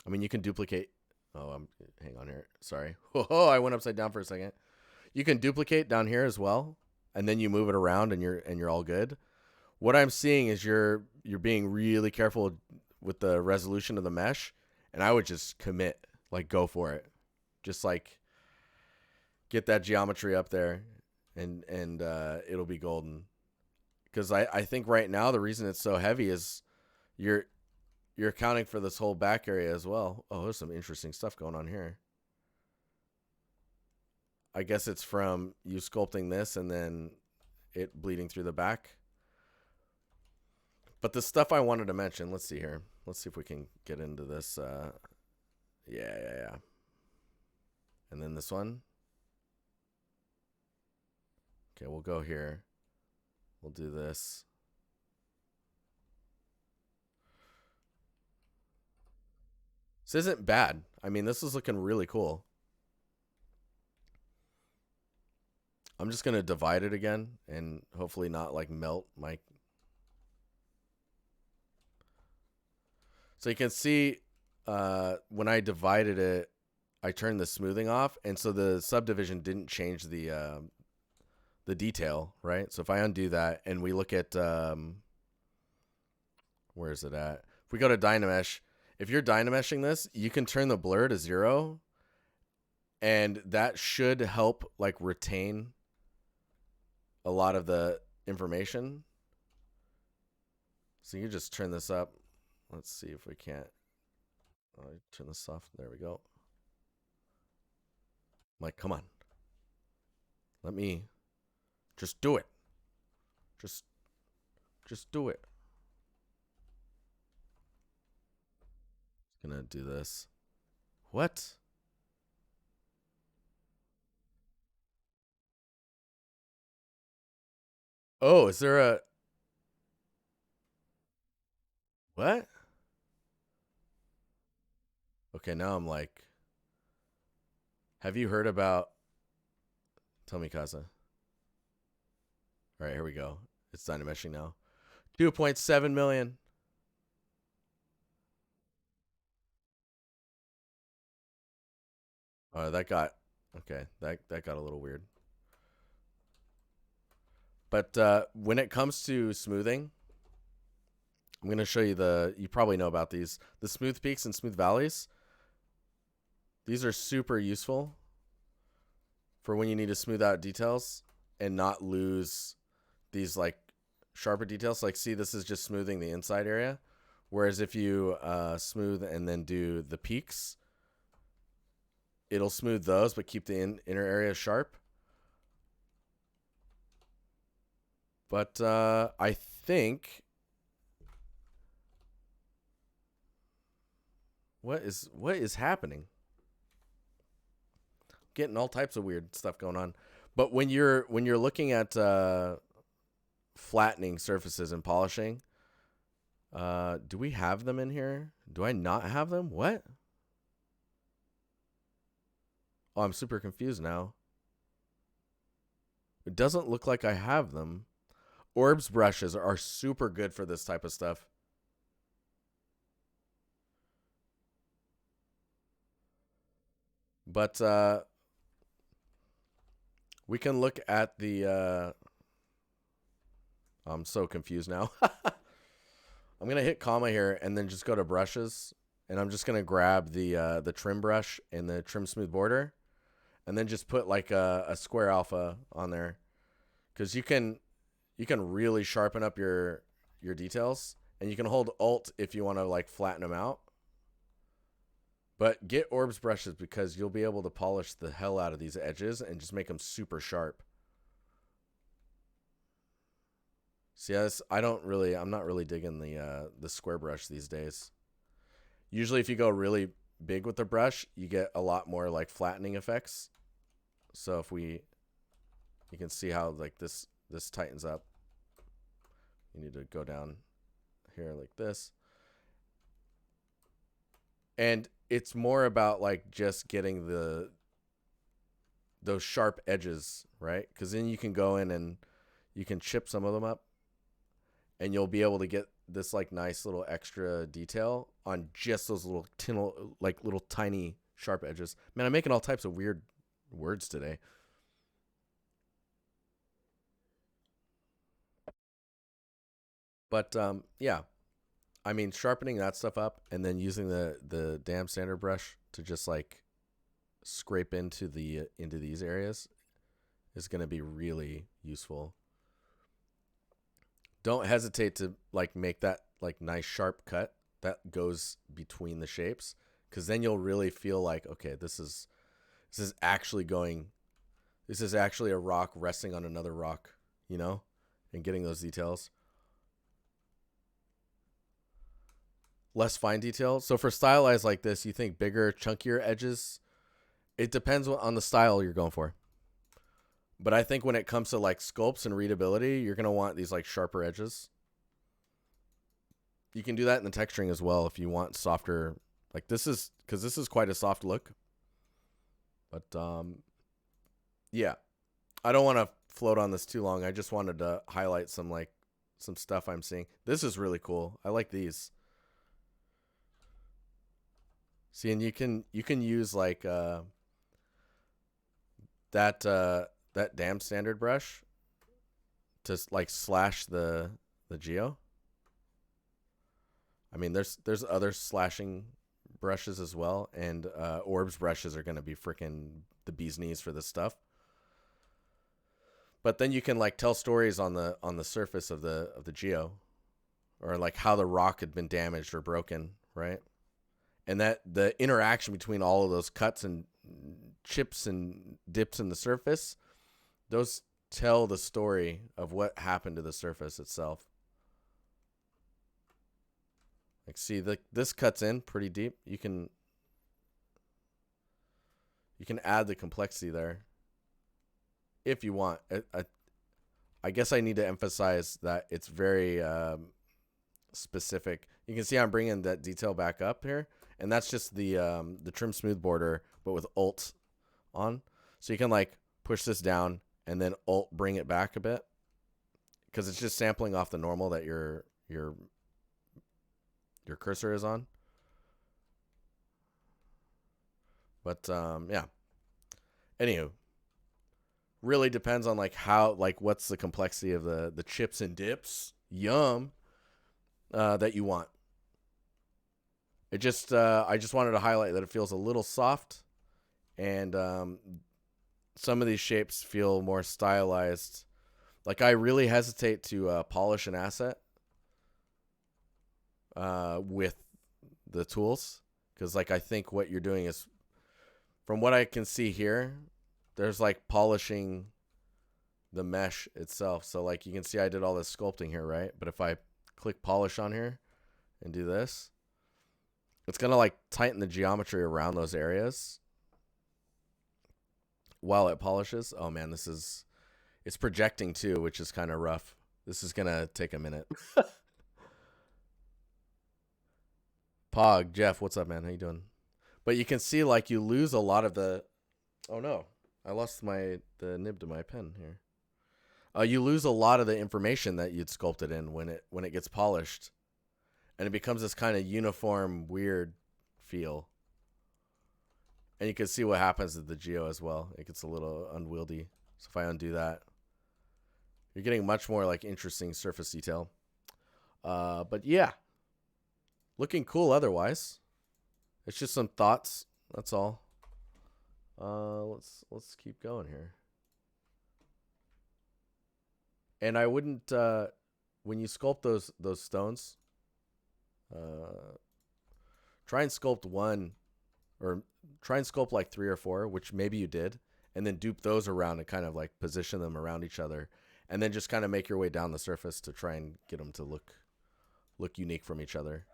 mean you can duplicate. Oh, hang on here. Sorry. Oh, I went upside down for a second. You can duplicate down here as well, and then you move it around and you're all good. What I'm seeing is you're being really careful with the resolution of the mesh, and I would just commit, like go for it. Just like get that geometry up there and it'll be golden. Cuz I think right now the reason it's so heavy is you're accounting for this whole back area as well. Oh, there's some interesting stuff going on here. I guess it's from you sculpting this and then it bleeding through the back. But the stuff I wanted to mention, let's see here. Let's see if we can get into this. Yeah. And then this one. Okay, we'll go here. We'll do this. This isn't bad. I mean, this is looking really cool. I'm just going to divide it again and hopefully not like melt my... So you can see when I divided it, I turned the smoothing off. And so the subdivision didn't change the detail, right? So if I undo that and we look at... where is it at? If we go to Dynamesh, if you're Dynameshing this, you can turn the blur to 0. And that should help like retain a lot of the information. So you just turn this up. Let's see if we can't. Turn this off. There we go. I'm like, come on. Let me just do it. Just do it. Gonna do this. What? Oh, is there a... What? Okay, now I'm like... Have you heard about... Tell me, Kaza. All right, here we go. It's Dynameshing now. 2.7 million. That got... Okay, that got a little weird. But when it comes to smoothing, I'm going to show you you probably know about these. The smooth peaks and smooth valleys. These are super useful for when you need to smooth out details and not lose these like sharper details. Like see, this is just smoothing the inside area. Whereas if you smooth and then do the peaks, it'll smooth those, but keep the inner area sharp. But I think... What is happening? Getting all types of weird stuff going on. But when you're looking at flattening surfaces and polishing, do we have them in here? Do I not have them? What? Oh, I'm super confused now. It doesn't look like I have them. Orbs brushes are super good for this type of stuff. But we can look at the... I'm so confused now. I'm going to hit comma here and then just go to brushes. And I'm just going to grab the trim brush and the trim smooth border. And then just put like a square alpha on there. Because you can really sharpen up your details. And you can hold Alt if you want to like flatten them out. But get Orbs brushes because you'll be able to polish the hell out of these edges and just make them super sharp. See, I'm not really digging the square brush these days. Usually if you go really big with the brush, you get a lot more like flattening effects. So if you can see how like this tightens up. You need to go down here like this. And it's more about like just getting those sharp edges, right? Because then you can go in and you can chip some of them up, and you'll be able to get this like nice little extra detail on just those little little tiny sharp edges. Man, I'm making all types of weird words today. But yeah. I mean, sharpening that stuff up and then using the damn sander brush to just like scrape into these areas is going to be really useful. Don't hesitate to like make that like nice sharp cut that goes between the shapes, because then you'll really feel like, okay, this is actually going This is actually a rock resting on another rock, you know, and getting those details. Less fine detail. So for stylized like this, you think bigger, chunkier edges. It depends on the style you're going for. But I think when it comes to like sculpts and readability, you're going to want these like sharper edges. You can do that in the texturing as well if you want softer. Like this is, because this is quite a soft look. But yeah, I don't want to float on this too long. I just wanted to highlight some stuff I'm seeing. This is really cool. I like these. See, and you can use like that damn standard brush to like slash the geo. I mean, there's other slashing brushes as well, and orbs brushes are going to be freaking the bee's knees for this stuff. But then you can like tell stories on the surface of the geo, or like how the rock had been damaged or broken, right? And that the interaction between all of those cuts and chips and dips in the surface, those tell the story of what happened to the surface itself. Like, see, this cuts in pretty deep. You can add the complexity there if you want. I guess I need to emphasize that it's very specific. You can see I'm bringing that detail back up here, and that's just the trim smooth border, but with Alt on. So you can like push this down and then Alt bring it back a bit, because it's just sampling off the normal that your cursor is on. But yeah. Anywho, really depends on like how, like what's the complexity of the chips and dips, yum, that you want. It just I just wanted to highlight that it feels a little soft, and some of these shapes feel more stylized. Like I really hesitate to polish an asset with the tools, because like I think what you're doing is, from what I can see here, there's like polishing the mesh itself. So like you can see I did all this sculpting here, right? But if I click polish on here and do this, it's going to like tighten the geometry around those areas while it polishes. Oh man, it's projecting too, which is kind of rough. This is going to take a minute. Pog, Jeff, what's up, man? How you doing? But you can see like you lose a lot of the, oh no, I lost the nib to my pen here. You lose a lot of the information that you'd sculpted in when it gets polished, and it becomes this kind of uniform, weird feel. And you can see what happens to the geo as well. It gets a little unwieldy. So if I undo that, you're getting much more like interesting surface detail. But yeah, looking cool otherwise. It's just some thoughts. That's all. Let's keep going here. And I wouldn't when you sculpt those stones, try and sculpt one, or try and sculpt like 3 or 4, which maybe you did, and then dupe those around and kind of like position them around each other, and then just kind of make your way down the surface to try and get them to look unique from each other.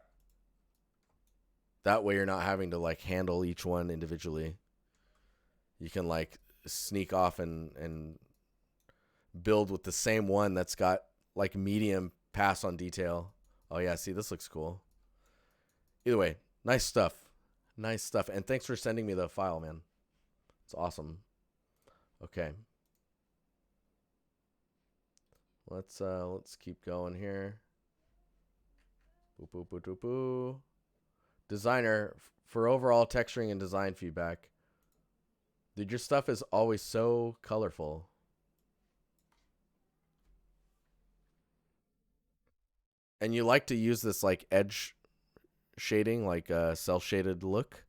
That way you're not having to like handle each one individually. You can like sneak off and build with the same one that's got like medium pass on detail. Oh yeah, see, this looks cool. Either way, nice stuff. Nice stuff. And thanks for sending me the file, man. It's awesome. Okay. Let's keep going here. Boop, boop, boop, boop, boop. Designer, for overall texturing and design feedback, dude, your stuff is always so colorful. And you like to use this like edge shading, like a cell shaded look.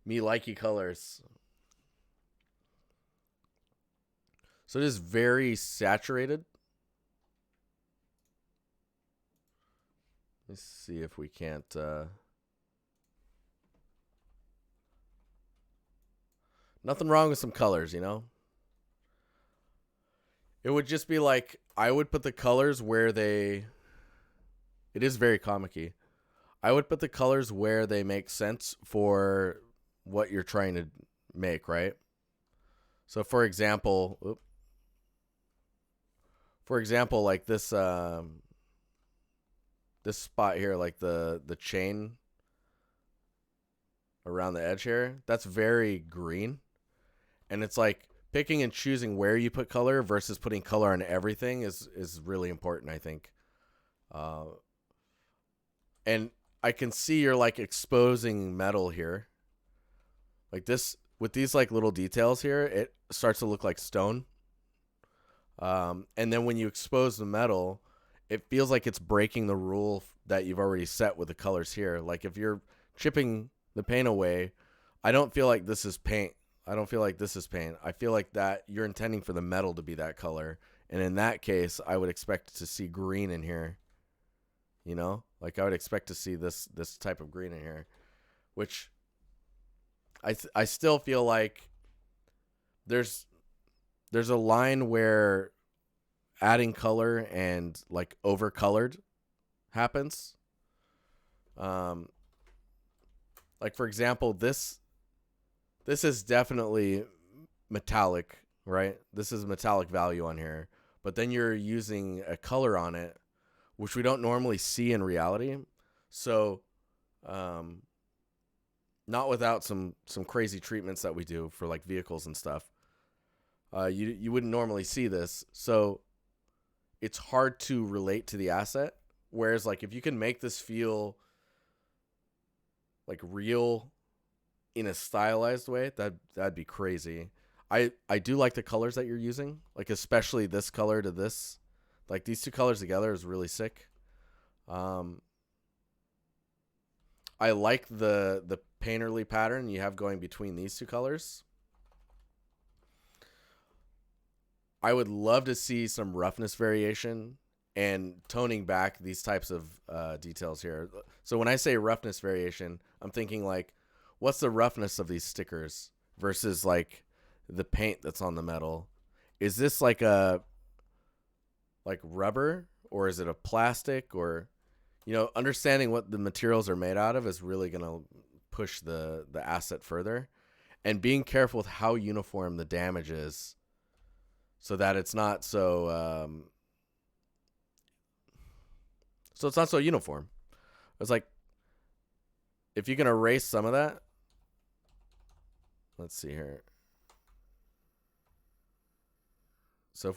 Me likey colors. So it is very saturated. Let's see if we can't. Nothing wrong with some colors, you know? It would just be like I would put the colors where they. It is very comic-y. I would put the colors where they make sense for what you're trying to make, right? So for example, like this spot here, like the chain around the edge here, that's very green, and it's like picking and choosing where you put color versus putting color on everything is really important, I think. Uh, and I can see you're like exposing metal here, like this with these like little details here. It starts to look like stone. And then when you expose the metal, it feels like it's breaking the rule that you've already set with the colors here. Like if you're chipping the paint away, I don't feel like this is paint. I don't feel like this is paint. I feel like that you're intending for the metal to be that color. And in that case, I would expect to see green in here. You know? Like I would expect to see this type of green in here, which I still feel like there's there's a line where adding color and like over colored happens. Um, like for example, this is definitely metallic, right? This is metallic value on here, but then you're using a color on it, which we don't normally see in reality. So, um, not without some crazy treatments that we do for like vehicles and stuff. You wouldn't normally see this, so it's hard to relate to the asset. Whereas like if you can make this feel like real in a stylized way, that'd be crazy. I do like the colors that you're using, like especially this color to this. Like these two colors together is really sick. Um, I like the painterly pattern you have going between these two colors. I would love to see some roughness variation and toning back these types of details here. So when I say roughness variation, I'm thinking like, what's the roughness of these stickers versus like the paint that's on the metal? Is this like rubber, or is it a plastic, or understanding what the materials are made out of is really gonna push the asset further, and being careful with how uniform the damage is so that it's not so it's not so uniform. It's like if you can erase some of that. Let's see here. So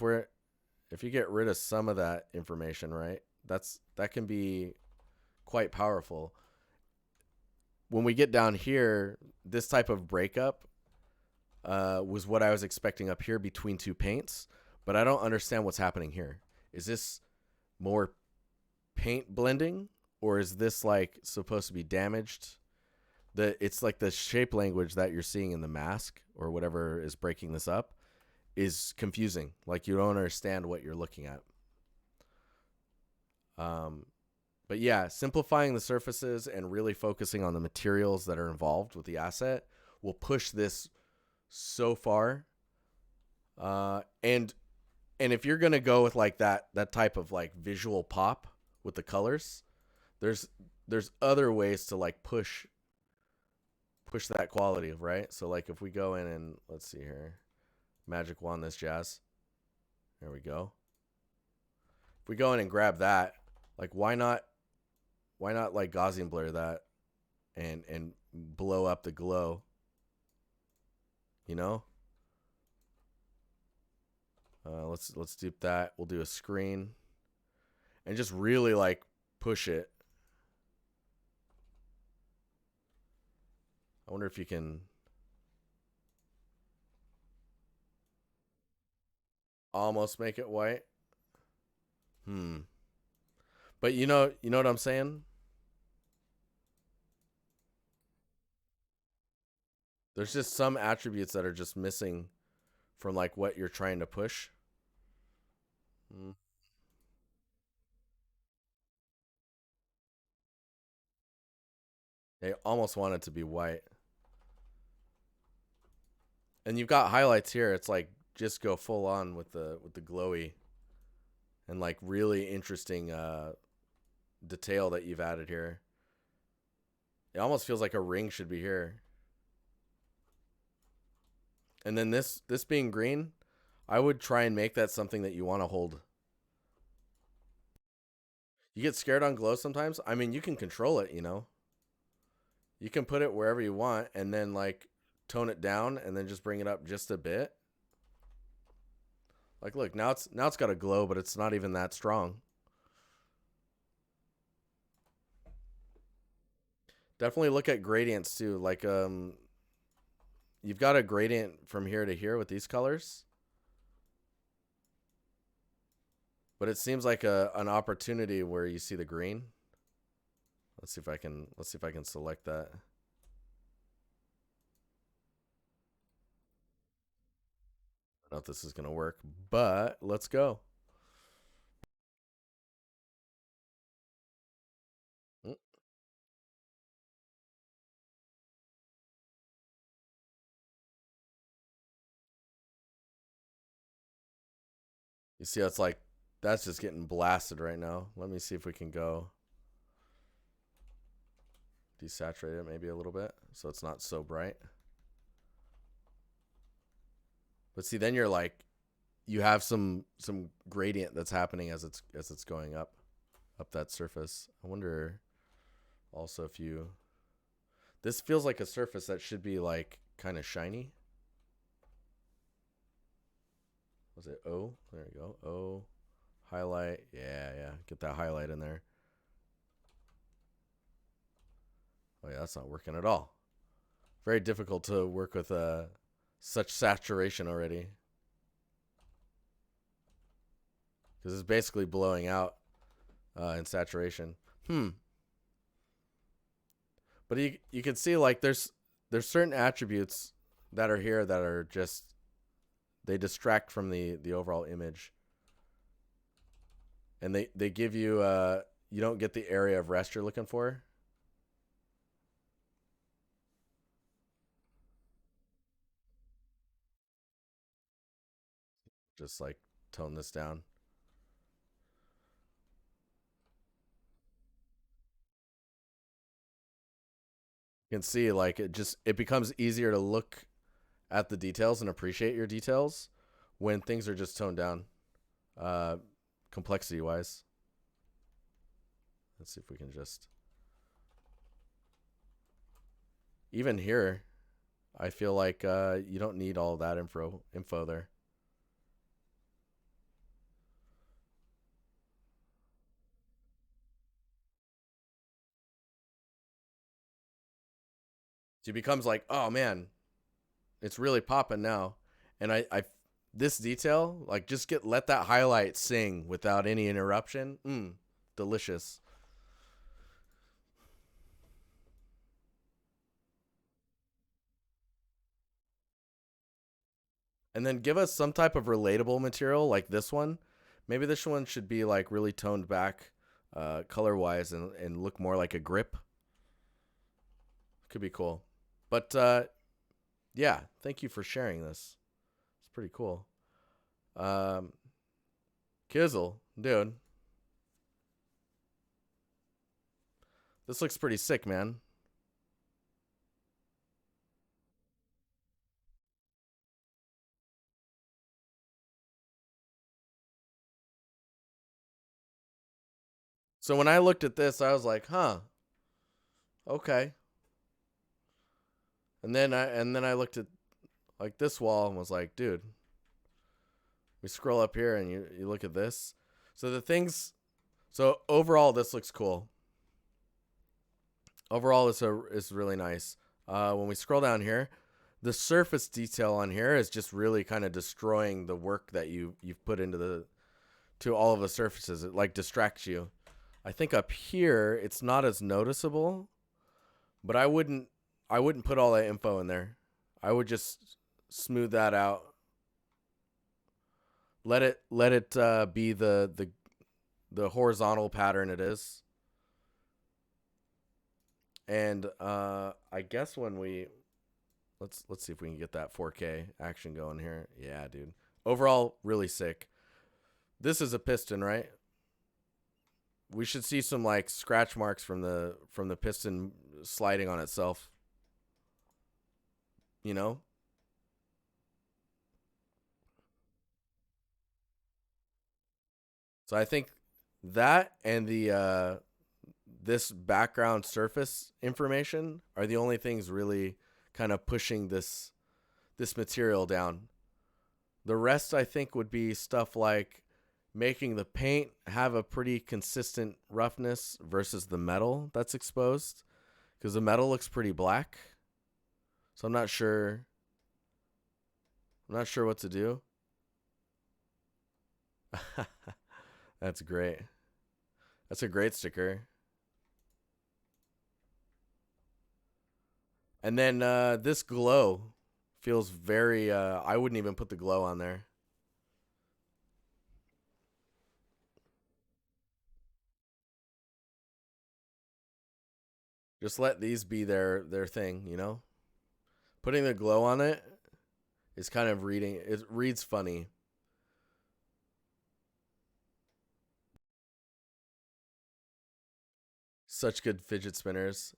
if you get rid of some of that information, right? That can be quite powerful. When we get down here, this type of breakup was what I was expecting up here between two paints, but I don't understand what's happening here. Is this more paint blending, or is this like supposed to be damaged? It's like the shape language that you're seeing in the mask or whatever is breaking this up is confusing. Like you don't understand what you're looking at. Um, but yeah, simplifying the surfaces and really focusing on the materials that are involved with the asset will push this so far. And if you're gonna go with like that type of like visual pop with the colors, there's other ways to like push that quality, right? So like if we go in and let's see here, magic wand this jazz. There we go. If we go in and grab that, like why not like Gaussian blur that and blow up the glow, you know? Let's dupe that. We'll do a screen and just really like push it. I wonder if you can almost make it white. But you know what I'm saying? There's just some attributes that are just missing from like what you're trying to push. Hmm. They almost want it to be white. And you've got highlights here. It's like just go full on with the glowy and like really interesting detail that you've added here. It almost feels like a ring should be here. And then this being green, I would try and make that something that you want to hold. You get scared on glow sometimes. I mean, you can control it, you know. You can put it wherever you want and then like tone it down and then just bring it up just a bit. Like look, now it's got a glow, but it's not even that strong. Definitely look at gradients too. Like you've got a gradient from here to here with these colors. But it seems like an opportunity where you see the green. Let's see if I can select that. I don't know if this is gonna work, but let's go. You see, it's like that's just getting blasted right now. Let me see if we can go desaturate it maybe a little bit so it's not so bright. But see, then you're like, you have some gradient that's happening as it's going up that surface. I wonder also if you, this feels like a surface that should be like kind of shiny. Was it O? There we go. O, highlight. Yeah, get that highlight in there. Oh yeah, that's not working at all. Very difficult to work with such saturation already. Because it's basically blowing out in saturation. But you can see like there's certain attributes that are here that are just, they distract from the overall image. And they give you you don't get the area of rest you're looking for. Just like tone this down. You can see like it becomes easier to look at the details and appreciate your details when things are just toned down, complexity wise. Let's see if we can just, even here, I feel like you don't need all that info there. She becomes like, oh man, it's really popping now. And I this detail, like just let that highlight sing without any interruption. Delicious. And then give us some type of relatable material like this one. Maybe this one should be like really toned back color wise and look more like a grip. Could be cool. But yeah, thank you for sharing this. It's pretty cool. Kizzle, dude. This looks pretty sick, man. So when I looked at this, I was like, huh, okay. And then I looked at like this wall and was like, dude, we scroll up here and you look at this. So the things, so overall, this looks cool. Overall, this is really nice. When we scroll down here, the surface detail on here is just really kind of destroying the work that you've put into to all of the surfaces. It like distracts you. I think up here it's not as noticeable, but I wouldn't put all that info in there. I would just smooth that out. Let it be the horizontal pattern it is. And I guess when we Let's see if we can get that 4K action going here. Yeah, dude. Overall, really sick. This is a piston, right? We should see some like scratch marks from the piston sliding on itself. You know? So I think that and the this background surface information are the only things really kind of pushing this material down. The rest I think would be stuff like making the paint have a pretty consistent roughness versus the metal that's exposed, because the metal looks pretty black. So I'm not sure what to do. That's great. That's a great sticker. And then this glow feels very I wouldn't even put the glow on there. Just let these be their thing, you know? Putting the glow on it is kind of it reads funny. Such good fidget spinners.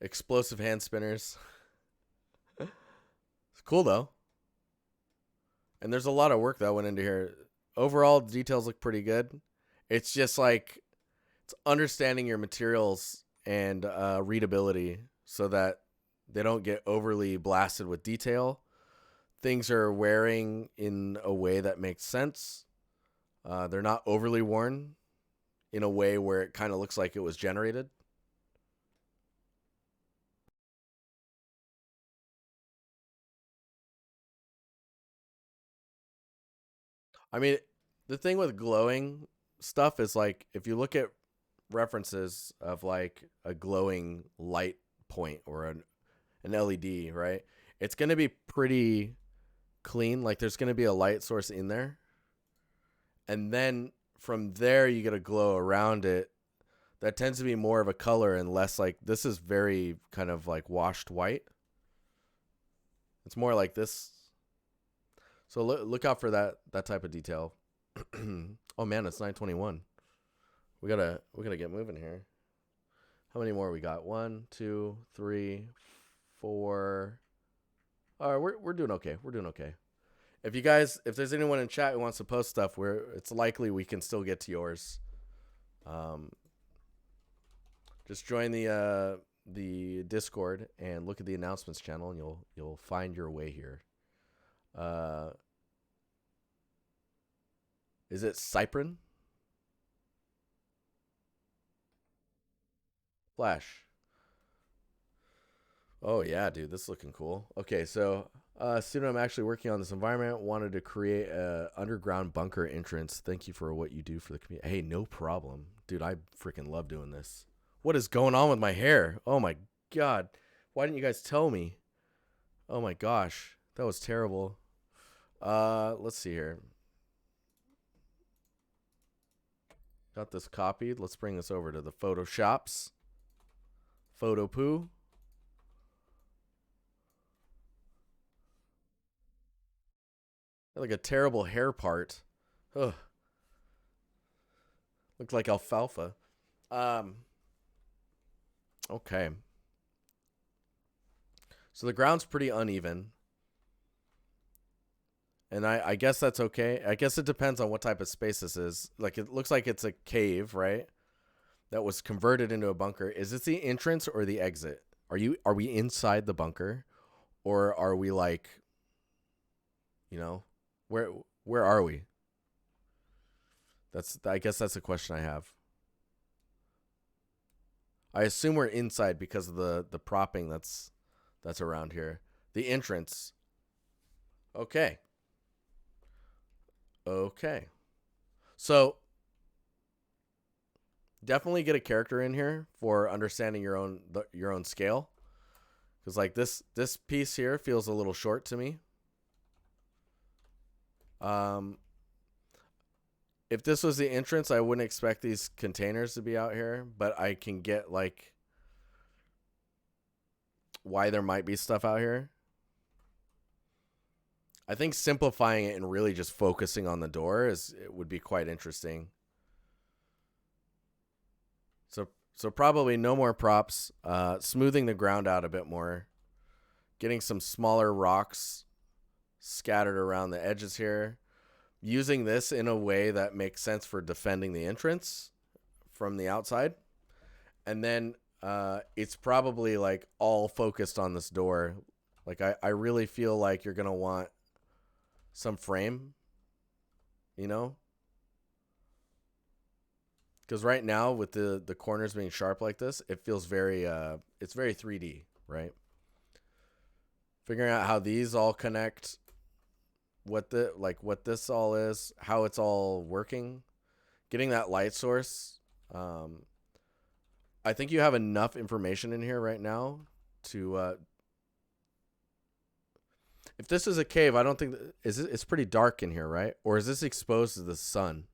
Explosive hand spinners. It's cool though. And there's a lot of work that went into here. Overall, the details look pretty good. It's just like it's understanding your materials and readability so that they don't get overly blasted with detail. Things are wearing in a way that makes sense. They're not overly worn in a way where it kind of looks like it was generated. I mean, the thing with glowing stuff is like if you look at references of like a glowing light point or an LED, right? It's going to be pretty clean. Like there's going to be a light source in there. And then from there, you get a glow around it that tends to be more of a color and less like this is very kind of like washed white. It's more like this. So look out for that type of detail. Oh man, it's 9:21. We gotta get moving here. How many more we got? 1, 2, 3, 4. All right, we're doing okay. We're doing okay. If there's anyone in chat who wants to post stuff, it's likely we can still get to yours. Just join the Discord and look at the announcements channel, and you'll find your way here. Is it Cyprin? Flash. Oh yeah, dude, this is looking cool. Okay, so student, I'm actually working on this environment. Wanted to create a underground bunker entrance. Thank you for what you do for the community. Hey, no problem, dude. I freaking love doing this. What is going on with my hair? Oh my god, why didn't you guys tell me? Oh my gosh, that was terrible. Let's see here. Got this copied. Let's bring this over to the Photoshops. Photo poo. Like a terrible hair part. Ugh. Looked like alfalfa. Okay. So the ground's pretty uneven. And I guess that's okay. I guess it depends on what type of space this is. Like it looks like it's a cave, right? That was converted into a bunker. Is this the entrance or the exit? Are we inside the bunker? Or are we like, you know, where are we? I guess that's a question I have. I assume we're inside because of the propping that's around here. The entrance. Okay. Okay. So definitely get a character in here for understanding your own scale. Because like this piece here feels a little short to me. If this was the entrance, I wouldn't expect these containers to be out here, but I can get like why there might be stuff out here. I think simplifying it and really just focusing on the door it would be quite interesting. So probably no more props. Smoothing the ground out a bit more. Getting some smaller rocks scattered around the edges here. Using this in a way that makes sense for defending the entrance from the outside. And then it's probably like all focused on this door. Like I really feel like you're going to want some frame, you know? Because right now with the corners being sharp like this, it feels very, it's very 3D, right? Figuring out how these all connect, what this all is, how it's all working, getting that light source. I think you have enough information in here right now to, if this is a cave, I don't think, it's pretty dark in here, right? Or is this exposed to the sun?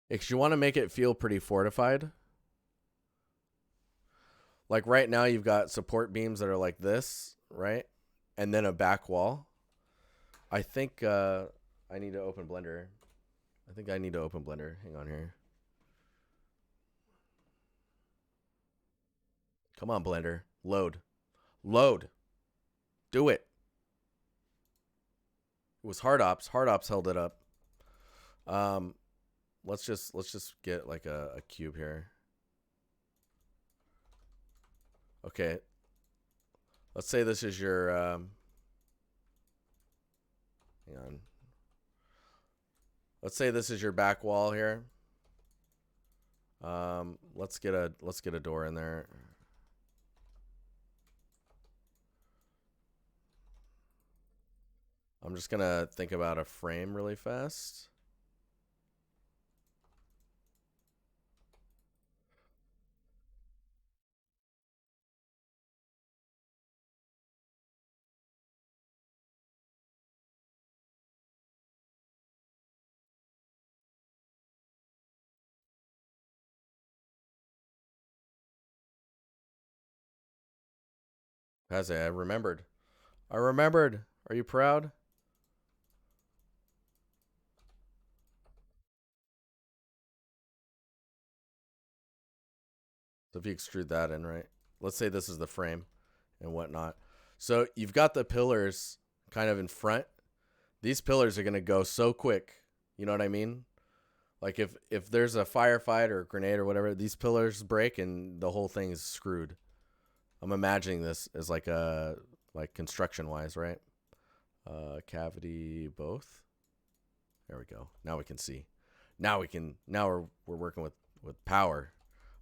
Because you want to make it feel pretty fortified. Like right now, you've got support beams that are like this, right? And then a back wall. I think I need to open Blender. Hang on here. Come on, Blender. Load. Do it. It was hard ops. Hard ops held it up. Let's just get like a cube here. Okay. Let's say this is your hang on. Let's say this is your back wall here. Let's get a door in there. I'm just gonna think about a frame really fast. Has I remembered. Are you proud? So if you extrude that in, right? Let's say this is the frame and whatnot. So you've got the pillars kind of in front. These pillars are going to go so quick. You know what I mean? Like if there's a firefight or a grenade or whatever, these pillars break and the whole thing is screwed. I'm imagining this as like construction wise, right? Cavity both. There we go. Now we can see. Now we're working with power.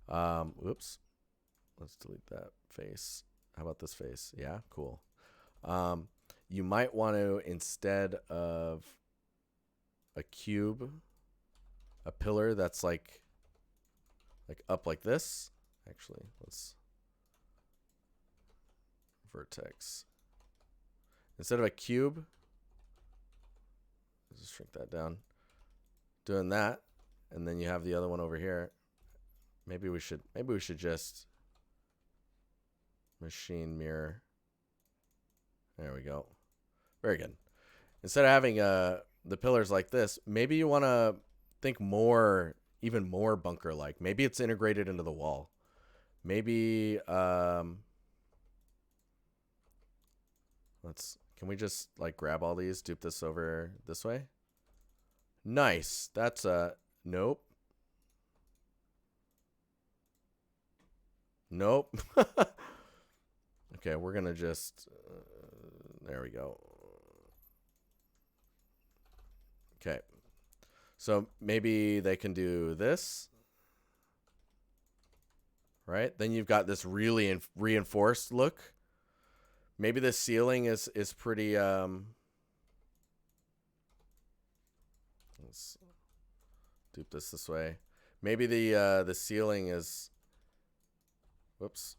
Oops. Let's delete that face. How about this face? Yeah, cool. You might want to, instead of a cube, a pillar that's like up like this. Actually, let's vertex. Instead of a cube, let's just shrink that down. Doing that, and then you have the other one over here. Maybe we should just machine mirror. There we go. Very good. Instead of having the pillars like this, maybe you want to think more, even more bunker like. Maybe it's integrated into the wall. Maybe can we just like grab all these, dupe this over this way? Nice. That's nope. Nope. Okay, we're gonna just there we go. Okay, so maybe they can do this, right? Then you've got this really reinforced look. Maybe the ceiling is pretty let's dupe this way. Maybe the ceiling is, whoops,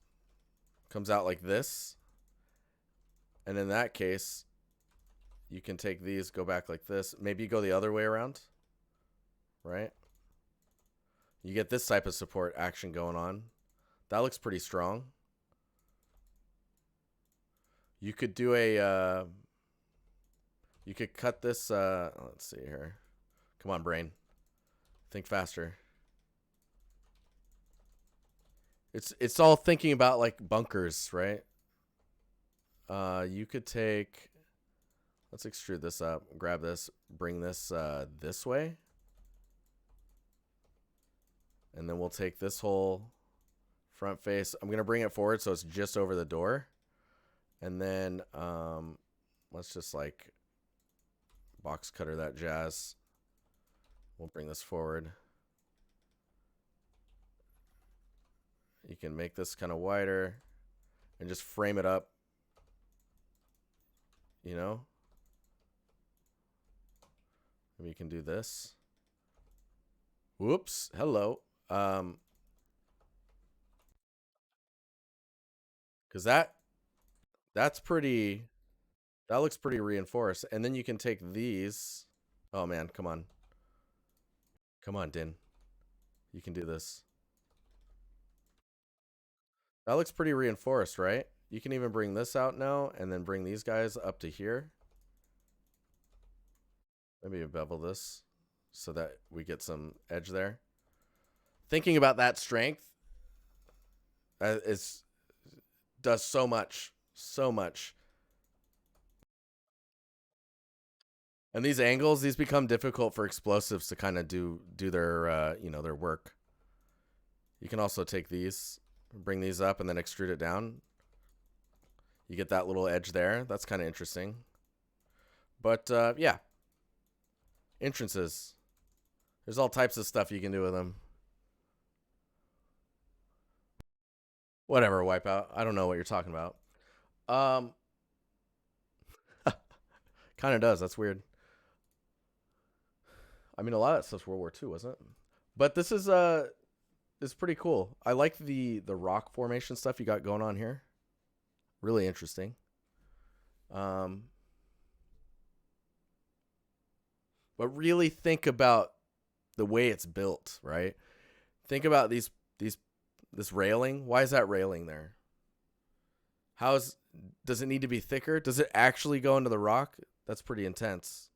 comes out like this. And in that case, you can take these, go back like this. Maybe you go the other way around, right? You get this type of support action going on. That looks pretty strong. You could do a, you could cut this, let's see here. Come on, brain. Think faster. It's all thinking about like bunkers, right? You could take, let's extrude this up, grab this, bring this this way. And then we'll take this whole front face. I'm going to bring it forward so it's just over the door. And then let's just like box cutter that jazz. We'll bring this forward. You can make this kind of wider and just frame it up, you know? Maybe you can do this. Whoops. Hello. Because that's pretty, that looks pretty reinforced. And then you can take these. Oh, man. Come on. Come on, Din. You can do this. That looks pretty reinforced, right? You can even bring this out now and then bring these guys up to here. Maybe bevel this so that we get some edge there. Thinking about that strength does so much. So much. And these angles, these become difficult for explosives to kind of do their, their work. You can also take these, bring these up, and then extrude it down. You get that little edge there. That's kind of interesting. But, yeah. Entrances. There's all types of stuff you can do with them. Whatever, Wipeout. I don't know what you're talking about. Kind of does. That's weird. I mean, a lot of that stuff's World War II, wasn't it? But this is pretty cool. I like the rock formation stuff you got going on here. Really interesting. But really think about the way it's built, right? Think about this railing. Why is that railing there? Does it need to be thicker? Does it actually go into the rock? That's pretty intense.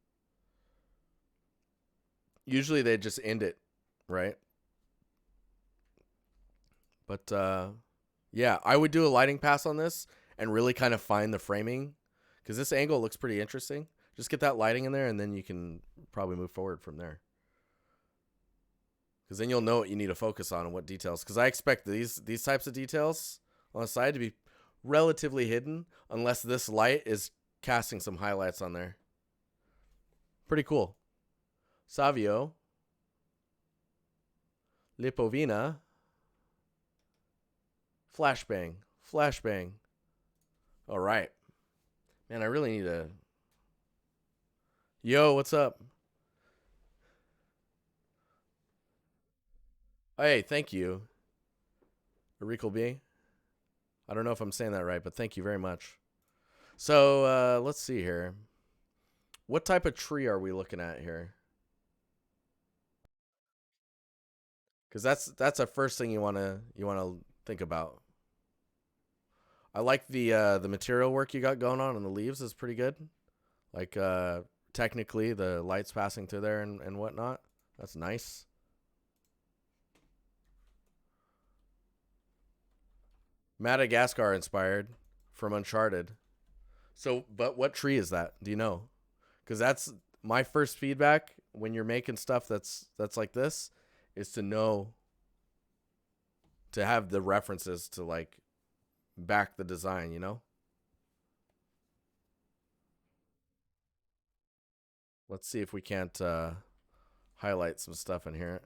Usually they just end it, right? But yeah, I would do a lighting pass on this and really kind of find the framing, because this angle looks pretty interesting. Just get that lighting in there, and then you can probably move forward from there. Because then you'll know what you need to focus on and what details. Because I expect these types of details on the side to be relatively hidden, unless this light is casting some highlights on there. Pretty cool. Savio. Lipovina. Flashbang. Flashbang. All right. Man, I really need to... Yo, what's up? Hey, thank you. Rico B. I don't know if I'm saying that right, but thank you very much. So, let's see here. What type of tree are we looking at here? Because that's the first thing you wanna think about. I like the material work you got going on the leaves is pretty good. Like technically the light's passing through there and whatnot. That's nice. Madagascar inspired from Uncharted. So, but what tree is that? Do you know? Because that's my first feedback when you're making stuff that's like this, is to know, to have the references to like back the design, you know? Let's see if we can't highlight some stuff in here.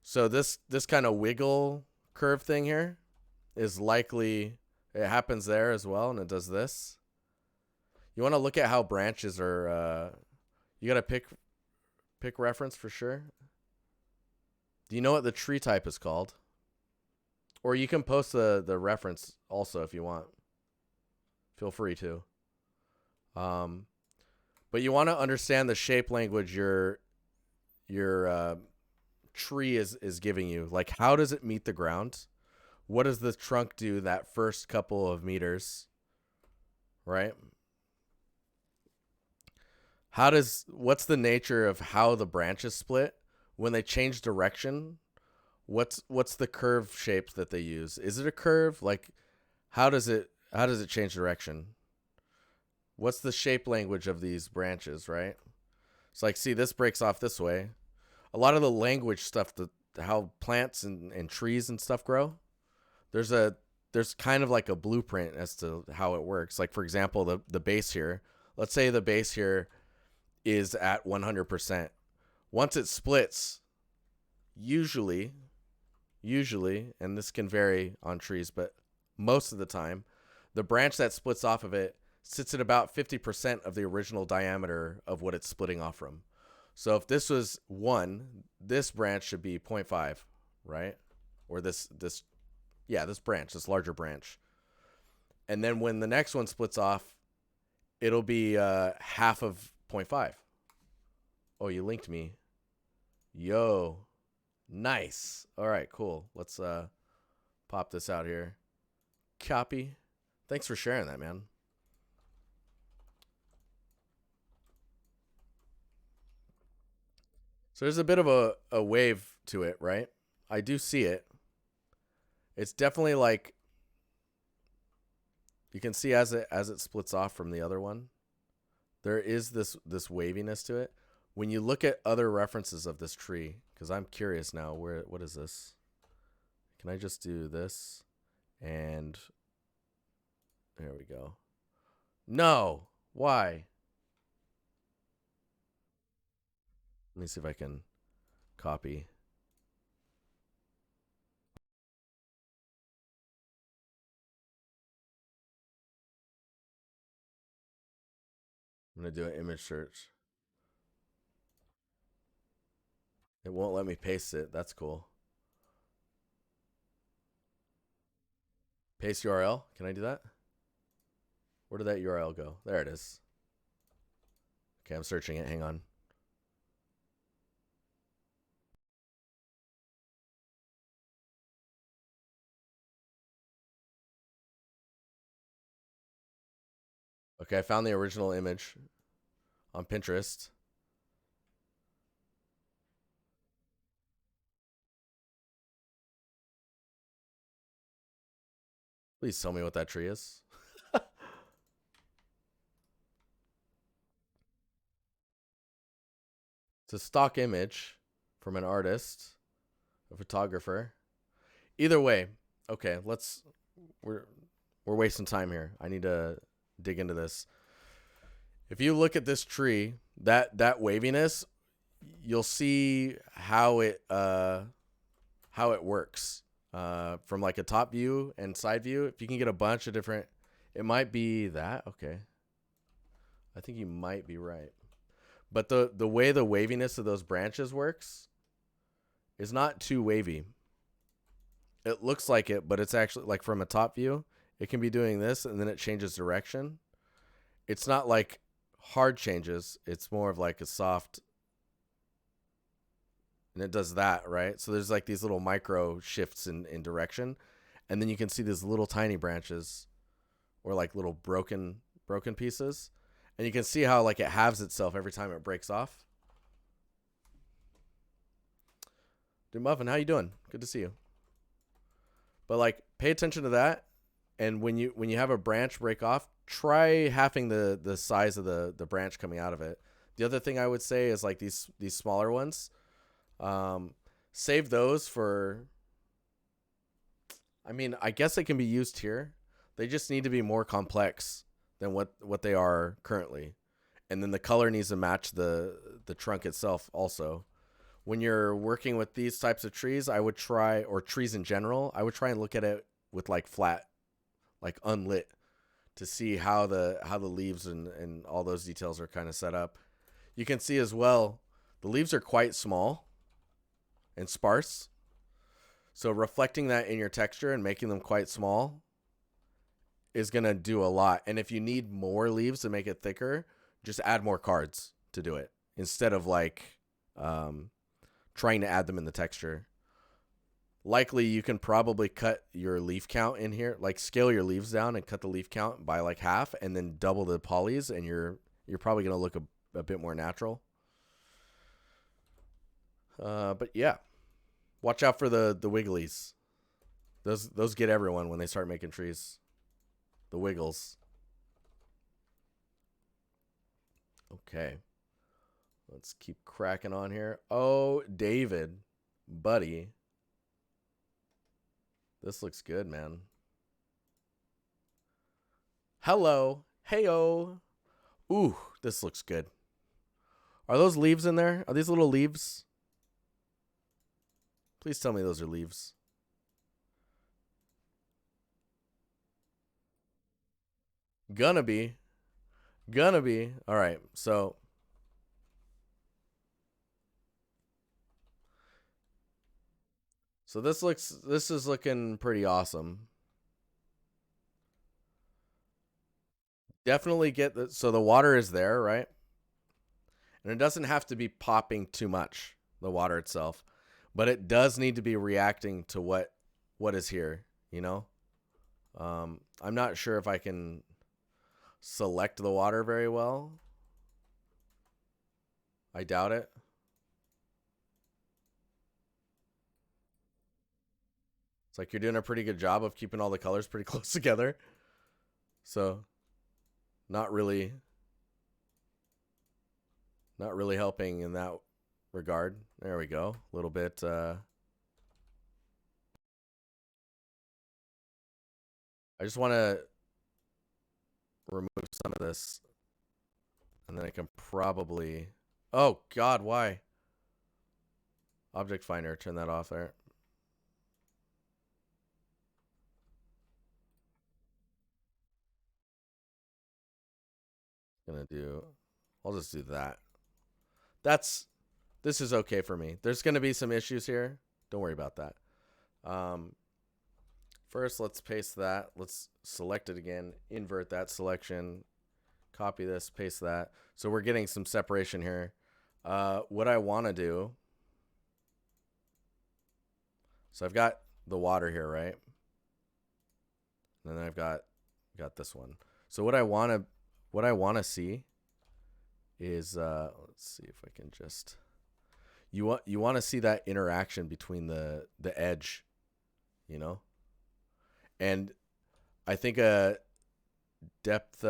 So this kind of wiggle curve thing here is likely, it happens there as well, and it does this. You want to look at how branches are, you got to pick reference for sure. Do you know what the tree type is called? Or you can post the reference also if you want. Feel free to. But you want to understand the shape language you're tree is giving you. Like, how does it meet the ground? What does the trunk do that first couple of meters? Right? What's the nature of how the branches split when they change direction? What's the curve shape that they use? Is it a curve? Like, how does it change direction? What's the shape language of these branches, right? It's like, see, this breaks off this way. A lot of the language stuff, how plants and trees and stuff grow, there's kind of like a blueprint as to how it works. Like, for example, the base here. Let's say the base here is at 100%. Once it splits, usually, and this can vary on trees, but most of the time, the branch that splits off of it sits at about 50% of the original diameter of what it's splitting off from. So if this was 1, this branch should be 0.5, right? Or this branch, this larger branch. And then when the next one splits off, it'll be half of 0.5. Oh, you linked me. Yo. Nice. All right, cool. Let's pop this out here. Copy. Thanks for sharing that, man. So there's a bit of a wave to it, right? I do see it. It's definitely like, you can see as it splits off from the other one, there is this waviness to it. When you look at other references of this tree, because I'm curious now, what is this? Can I just do this? And there we go. No. Why? Let me see if I can copy. I'm going to do an image search. It won't let me paste it. That's cool. Paste URL. Can I do that? Where did that URL go? There it is. Okay, I'm searching it. Hang on. Okay, I found the original image on Pinterest. Please tell me what that tree is. It's a stock image from an artist, a photographer. Either way, okay, we're wasting time here. I need to dig into this. If you look at this tree, that waviness, you'll see how it works from like a top view and side view. If you can get a bunch of different, it might be that. Okay, I think you might be right. But the way the waviness of those branches works is not too wavy. It looks like it, but it's actually like from a top view, it can be doing this and then it changes direction. It's not like hard changes. It's more of like a soft, and it does that, right? So there's like these little micro shifts in direction. And then you can see these little tiny branches or like little broken pieces. And you can see how like it halves itself every time it breaks off. Dude, Muffin, how you doing? Good to see you. But like, pay attention to that. And when you have a branch break off, try halving the size of the branch coming out of it. The other thing I would say is like these smaller ones. Save those for. I mean, I guess they can be used here. They just need to be more complex than what they are currently. And then the color needs to match the trunk itself also. When you're working with these types of trees, I would try, or trees in general, I would try and look at it with like flat, like unlit, to see how the leaves and all those details are kind of set up. You can see as well, the leaves are quite small and sparse. So reflecting that in your texture and making them quite small is going to do a lot. And if you need more leaves to make it thicker, just add more cards to do it instead of like trying to add them in the texture. Likely you can probably cut your leaf count in here, like scale your leaves down and cut the leaf count by like half, and then double the polys, and you're probably going to look a bit more natural. But yeah, watch out for the wigglies. Those get everyone when they start making trees. The wiggles. Okay. Let's keep cracking on here. Oh, David, buddy. This looks good, man. Hello. Heyo. Ooh, this looks good. Are those leaves in there? Are these little leaves? Please tell me those are leaves. Gonna be. All right, so this is looking pretty awesome. Definitely get so the water is there, right? And it doesn't have to be popping too much, the water itself, but it does need to be reacting to what is here, you know? I'm not sure if I can select the water very well. I doubt it. It's like you're doing a pretty good job of keeping all the colors pretty close together. So, not really helping in that regard. There we go. A little bit I just want to remove some of this, and then I can probably, oh god, why? Object Finder, turn that off there. I'll just do that. This is okay for me. There's gonna be some issues here. Don't worry about that. First, let's paste that. Let's select it again, invert that selection, copy this, paste that. So we're getting some separation here. What I want to do, so I've got the water here, right? And then I've got this one. So what I want to see is let's see if I can just, you want to see that interaction between the edge, you know? And I think a depth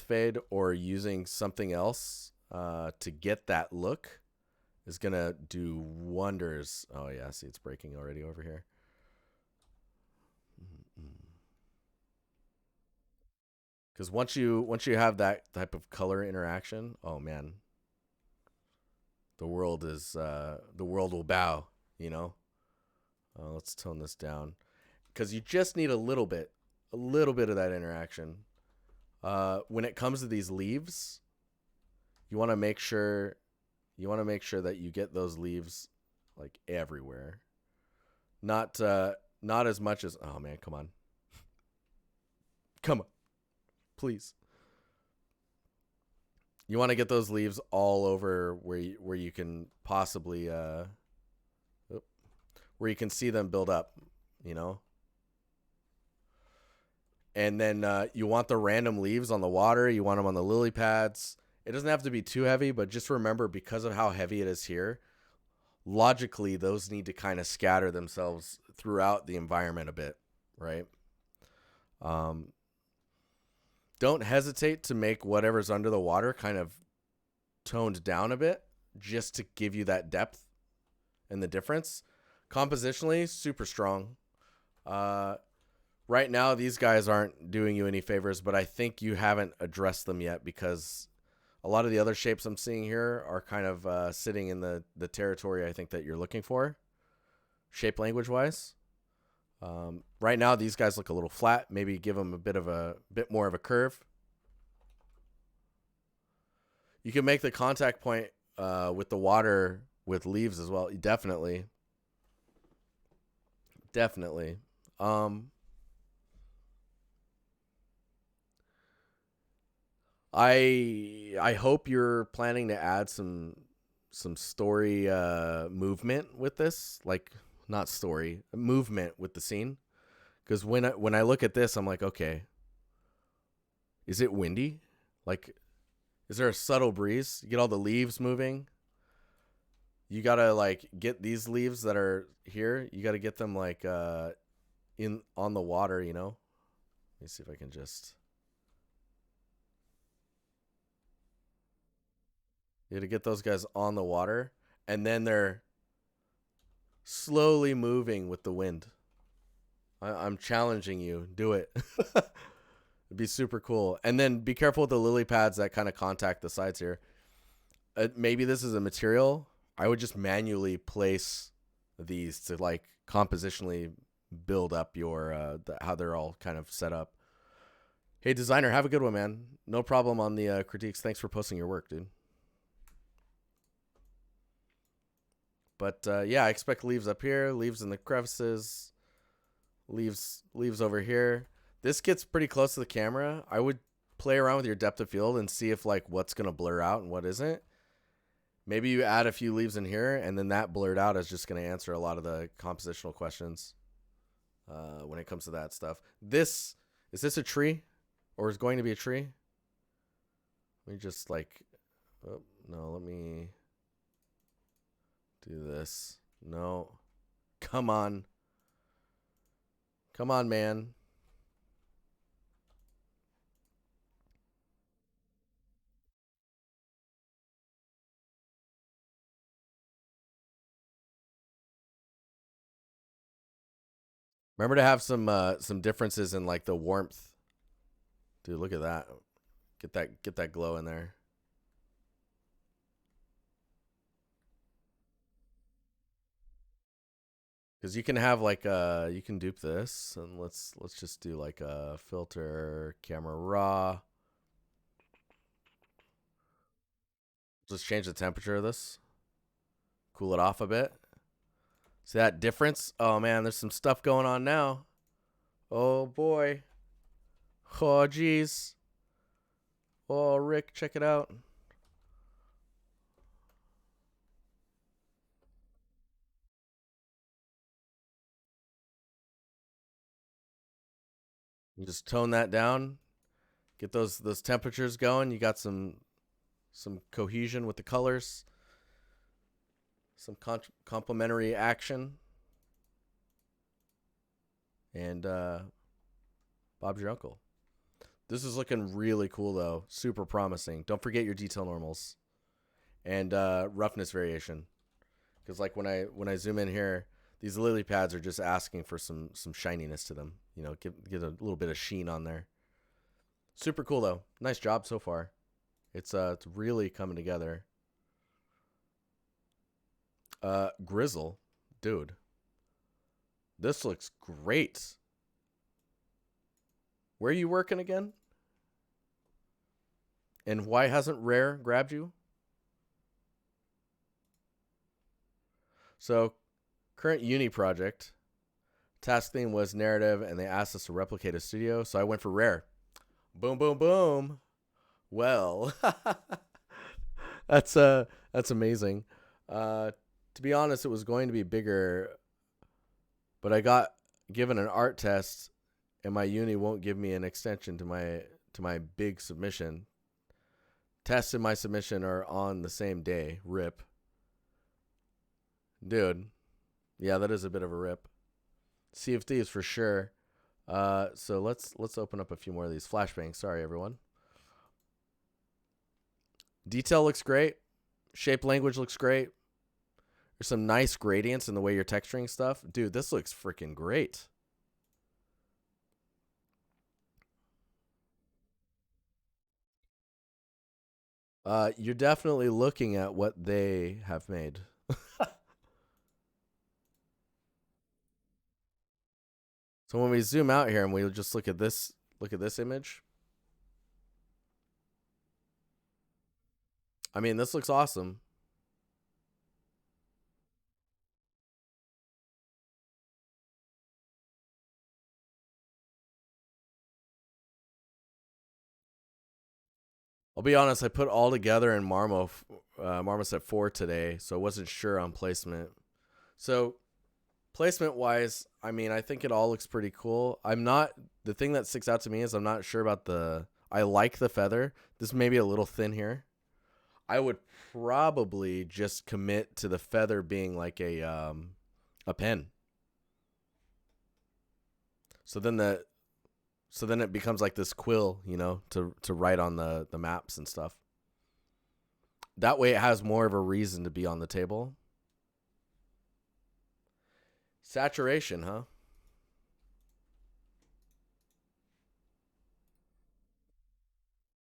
fade or using something else to get that look is gonna do wonders. Oh yeah, see, it's breaking already over here. Because once you have that type of color interaction, oh man, the world will bow, you know. Let's tone this down, because you just need a little bit of that interaction. When it comes to these leaves, you want to make sure that you get those leaves like everywhere. Not as much as, oh man, come on. Come on. Please. You want to get those leaves all over where you can possibly where you can see them build up, you know? And then you want the random leaves on the water. You want them on the lily pads. It doesn't have to be too heavy, but just remember, because of how heavy it is here, logically, those need to kind of scatter themselves throughout the environment a bit, right? Don't hesitate to make whatever's under the water kind of toned down a bit, just to give you that depth and the difference. Compositionally, super strong. Right now, these guys aren't doing you any favors, but I think you haven't addressed them yet, because a lot of the other shapes I'm seeing here are kind of sitting in the territory I think that you're looking for, shape language wise. Right now, these guys look a little flat. Maybe give them a bit more of a curve. You can make the contact point with the water with leaves as well. Definitely. I hope you're planning to add some story movement with this, like not story movement with the scene. Because when I look at this, I'm like, okay, is it windy? Like, is there a subtle breeze? You get all the leaves moving. You gotta like get these leaves that are here. You gotta get them like in on the water. You know. Let me see if I can just. You gotta get those guys on the water, and then they're slowly moving with the wind. I'm challenging you. Do it. It'd be super cool. And then be careful with the lily pads that kind of contact the sides here. Maybe this is a material. I would just manually place these to like compositionally build up your how they're all kind of set up. Hey, designer, have a good one, man. No problem on the critiques. Thanks for posting your work, dude. But yeah, I expect leaves up here, leaves in the crevices, leaves over here. This gets pretty close to the camera. I would play around with your depth of field and see if like what's gonna blur out and what isn't. Maybe you add a few leaves in here, and then that blurred out is just gonna answer a lot of the compositional questions when it comes to that stuff. Is this a tree, or is going to be a tree? Let me just like, oh, no, let me do this. No, come on, man. Remember to have some differences in like the warmth. Dude, look at that. Get that glow in there. Because you can have like you can dupe this, and let's just do like a filter camera raw. Just change the temperature of this. Cool it off a bit. See that difference? Oh man, there's some stuff going on now. Oh boy. Oh geez. Oh Rick, check it out. You just tone that down. Get those temperatures going. You got some cohesion with the colors. Some complementary action. And Bob's your uncle. This is looking really cool though. Super promising. Don't forget your detail normals and roughness variation. Because like when I zoom in here, these lily pads are just asking for some shininess to them. You know, get a little bit of sheen on there. Super cool though. Nice job so far. It's really coming together. Grizzle, dude. This looks great. Where are you working again? And why hasn't Rare grabbed you? So, current uni project. Task theme was narrative, and they asked us to replicate a studio, so I went for Rare. Boom, boom, boom. Well, that's amazing. To be honest, it was going to be bigger, but I got given an art test, and my uni won't give me an extension to my big submission. Tests in my submission are on the same day. Rip, dude. Yeah, that is a bit of a rip. Sea of Thieves for sure. So let's open up a few more of these flashbangs. Sorry, everyone. Detail looks great. Shape language looks great. There's some nice gradients in the way you're texturing stuff. Dude, this looks freaking great. You're definitely looking at what they have made. So when we zoom out here and we just look at this image. I mean, this looks awesome. I'll be honest, I put all together in Marmoset 4 today, so I wasn't sure on placement. So placement wise, I mean, I think it all looks pretty cool. The thing that sticks out to me is I'm not sure about I like the feather. This may be a little thin here. I would probably just commit to the feather being like a pen. So then it becomes like this quill, to write on the maps and stuff. That way it has more of a reason to be on the table. Saturation, huh?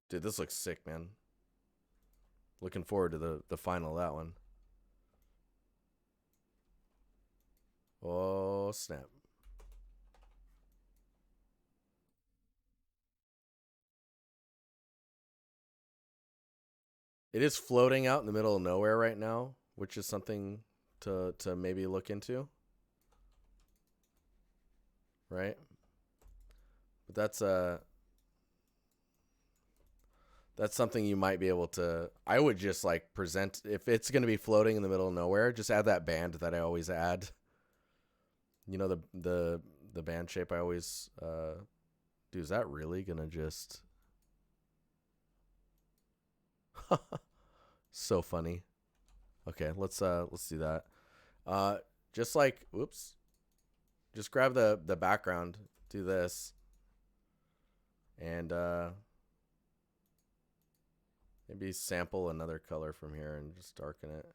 Dude, this looks sick, man. Looking forward to the final of that one. Oh, snap. It is floating out in the middle of nowhere right now, which is something to maybe look into. Right? But that's something you might be able to. I would just like present, if it's going to be floating in the middle of nowhere, just add that band that I always add. The band shape I always do. Is that really going to just so funny. Okay, let's do that. Just like, whoops. Just grab the background, do this. And maybe sample another color from here and just darken it.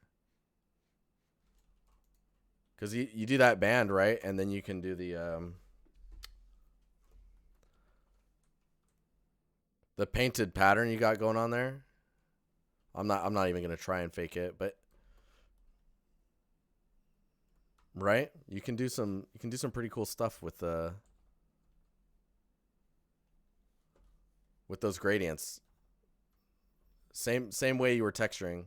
Because you do that band, right? And then you can do the painted pattern you got going on there. I'm not even gonna try and fake it, but right? You can do some pretty cool stuff with those gradients. Same way you were texturing.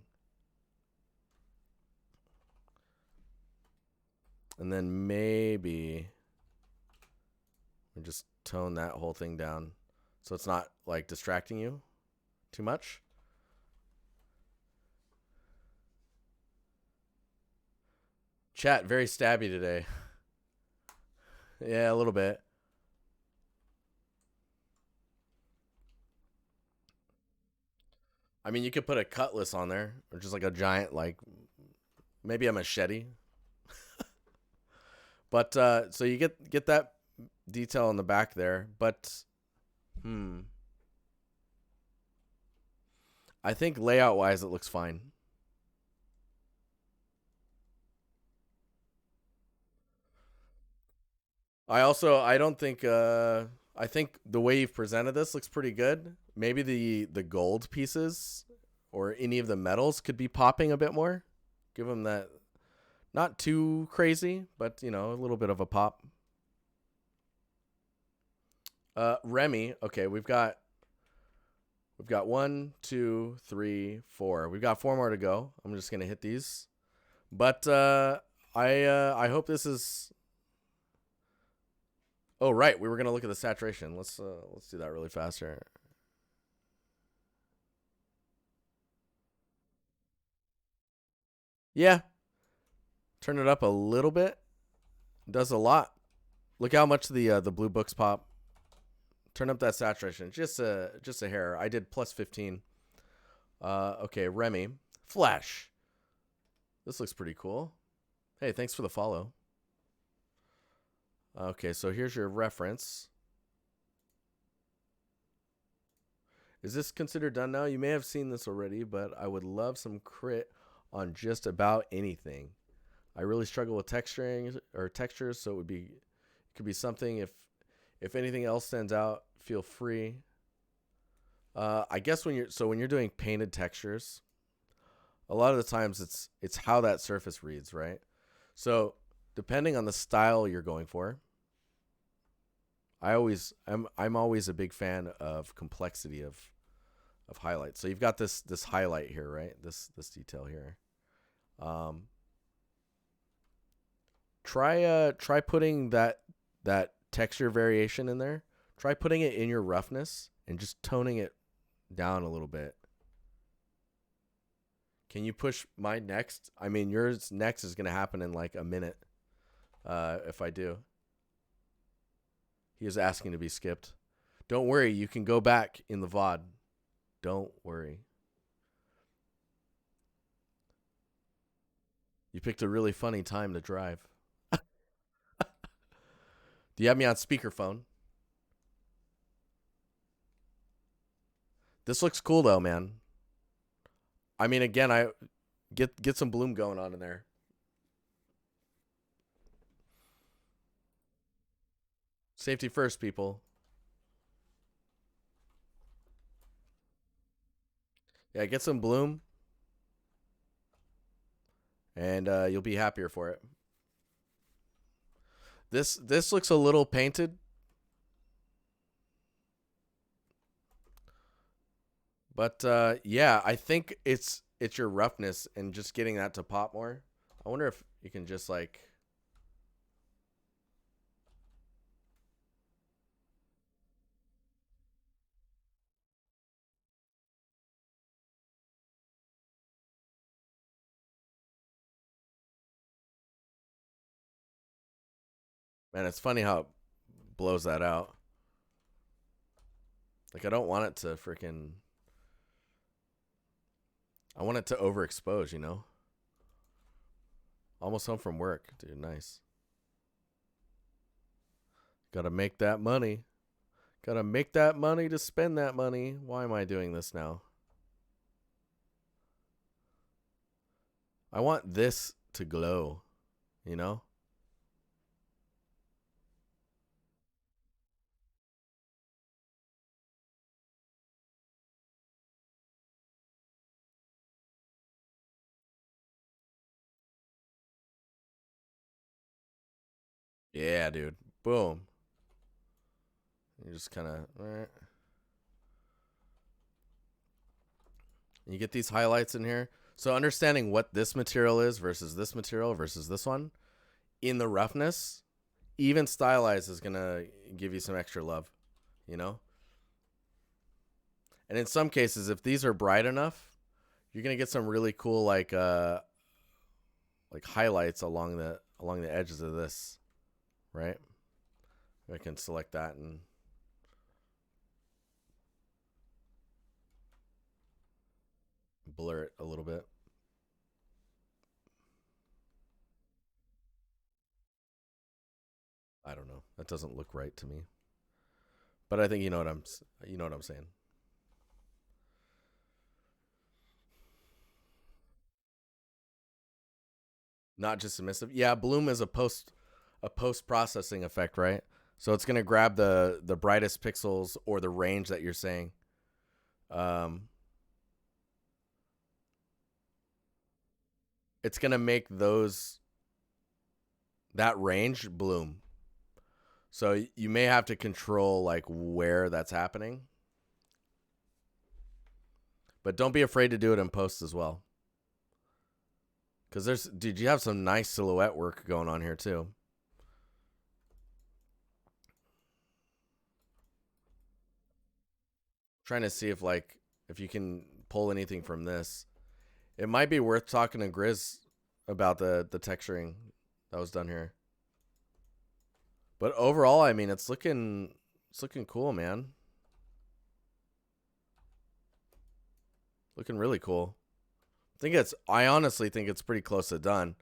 And then maybe we just tone that whole thing down so it's not like distracting you too much. Chat, very stabby today. Yeah, a little bit. I mean, you could put a cutlass on there, or just like a giant, like maybe a machete. But so you get that detail on the back there, but I think layout wise it looks fine. I don't think I think the way you've presented this looks pretty good. Maybe the gold pieces or any of the metals could be popping a bit more. Give them that, not too crazy, but a little bit of a pop. Remy, okay, we've got 1, 2, 3, 4. We've got 4 more to go. I'm just gonna hit these, but I hope this is. Oh right, we were gonna look at the saturation. Let's do that really fast here. Yeah, turn it up a little bit. Does a lot. Look how much the blue books pop. Turn up that saturation just a hair. I did plus 15. Okay, Remy, Flash. This looks pretty cool. Hey, thanks for the follow. Okay, so here's your reference. Is this considered done now? You may have seen this already, but I would love some crit on just about anything. I really struggle with texturing or textures, so it could be something. If anything else stands out, feel free. I guess when you're doing painted textures, a lot of the times it's how that surface reads, right? So depending on the style you're going for, I'm always a big fan of complexity of highlights. So you've got this highlight here, right? This detail here. Try putting that texture variation in there. Try putting it in your roughness and just toning it down a little bit. Can you push my next? I mean, yours next is gonna happen in like a minute. If I do. He is asking to be skipped. Don't worry, you can go back in the VOD. Don't worry. You picked a really funny time to drive. Do you have me on speakerphone? This looks cool though, man. I mean, again, I get some bloom going on in there. Safety first, people. Yeah, get some bloom, and you'll be happier for it. This looks a little painted, but yeah, I think it's your roughness and just getting that to pop more. I wonder if you can just like. Man, it's funny how it blows that out. Like I don't want it to freaking. I want it to overexpose, you know. Almost home from work, dude. Nice. Gotta make that money. Gotta make that money to spend that money. Why am I doing this now? I want this to glow, you know? Yeah, dude. Boom. You just kind of. You get these highlights in here. So understanding what this material is versus this material versus this one in the roughness, even stylized is going to give you some extra love, you know? And in some cases, if these are bright enough, you're going to get some really cool like highlights along the edges of this, right? I can select that and blur it a little bit. I don't know. That doesn't look right to me. But I think you know what I'm saying. Not just emissive. Yeah, bloom is a post processing effect, right? So it's gonna grab the brightest pixels or the range that you're saying. Um, it's gonna make those that range bloom. So you may have to control like where that's happening, but don't be afraid to do it in post as well. Because dude, you have some nice silhouette work going on here too. Trying to see if you can pull anything from this. It might be worth talking to Grizz about the texturing that was done here. But overall, I mean, it's looking cool, man. Looking really cool. I honestly think it's pretty close to done.